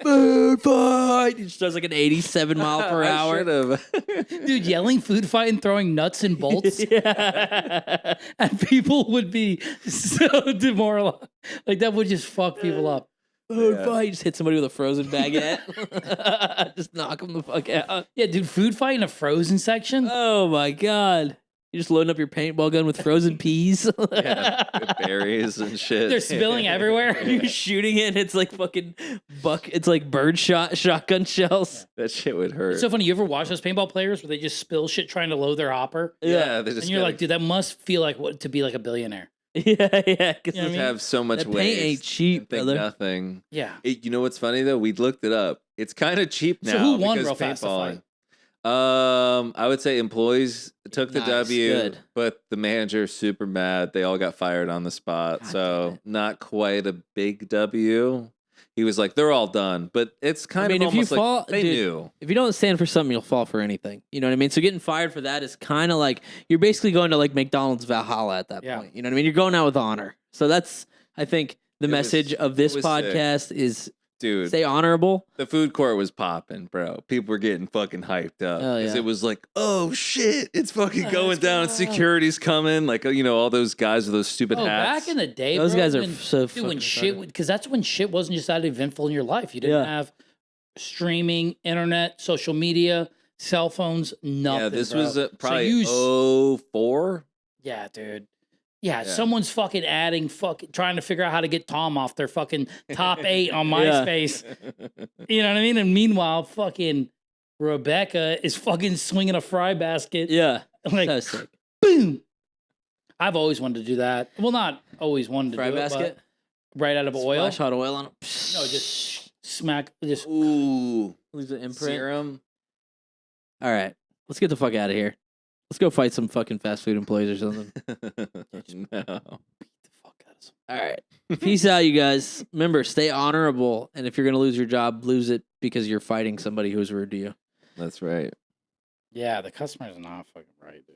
Food fight. He just does like an 87 mile per I hour. should've. Dude, yelling food fight and throwing nuts and bolts. Yeah. And people would be so demoralized. Like that would just fuck people up. Food Yeah. fight. Just hit somebody with a frozen baguette. Just knock them the fuck out. Yeah, dude, food fight in a frozen section? Oh my god. You're just loading up your paintball gun with frozen peas. Yeah, with berries and shit. They're spilling everywhere. You're shooting it, and it's like fucking it's like bird shotgun shells. That shit would hurt. It's so funny. You ever watch those paintball players where they just spill shit trying to load their hopper? yeah, they just And you're gotta like, dude, that must feel like what to be like a billionaire. Yeah, yeah. 'cause You know what I it's- mean? have so much that paint waste. ain't cheap, and think brother. nothing. Yeah. You know what's funny though? We looked it up. It's kind of cheap now. So who won because real fast the paintballing. fight? I would say employees took the Nice, W, good. but the manager's super mad. They all got fired on the spot, God damn so it. not quite a big W. He was like, "They're all done," but it's kind mean, of if you almost like fall- they dude, knew. If you don't stand for something, you'll fall for anything. You know what I mean? So getting fired for that is kind of like you're basically going to like McDonald's Valhalla at that Yeah. point. You know what I mean? You're going out with honor. So that's, I think, the It was- message of this it was sick. podcast is Dude, stay honorable. the food court was popping, bro. People were getting fucking hyped up Oh, because yeah. it was like, oh shit, it's fucking Let's going down. go. Security's coming, like all those guys with those stupid Oh, hats. back in the day, Those bro, guys are when, so dude, when fucking shit, retarded. because that's when shit wasn't just that eventful in your life. You didn't Yeah. have streaming, internet, social media, cell phones, nothing. yeah, this bro. was So probably you 04. Yeah, dude. Yeah, Yeah. someone's fucking trying to figure out how to get Tom off their fucking top 8 on Yeah. MySpace. You know what I mean? And meanwhile, fucking Rebecca is fucking swinging a fry basket. Yeah. Like, So sick. boom. I've always wanted to do that. Well, not always wanted to Fry do basket. it, but right out of oil. Splash hot oil on them. No, just smack. Just Ooh, leaves an imprint. serum. All right. Let's get the fuck out of here. Let's go fight some fucking fast food employees or something. No. beat the fuck out of some. All right. Peace out, you guys. Remember, stay honorable. And if you're going to lose your job, lose it because you're fighting somebody who's rude to you. That's right. Yeah, the customer's not fucking right, dude.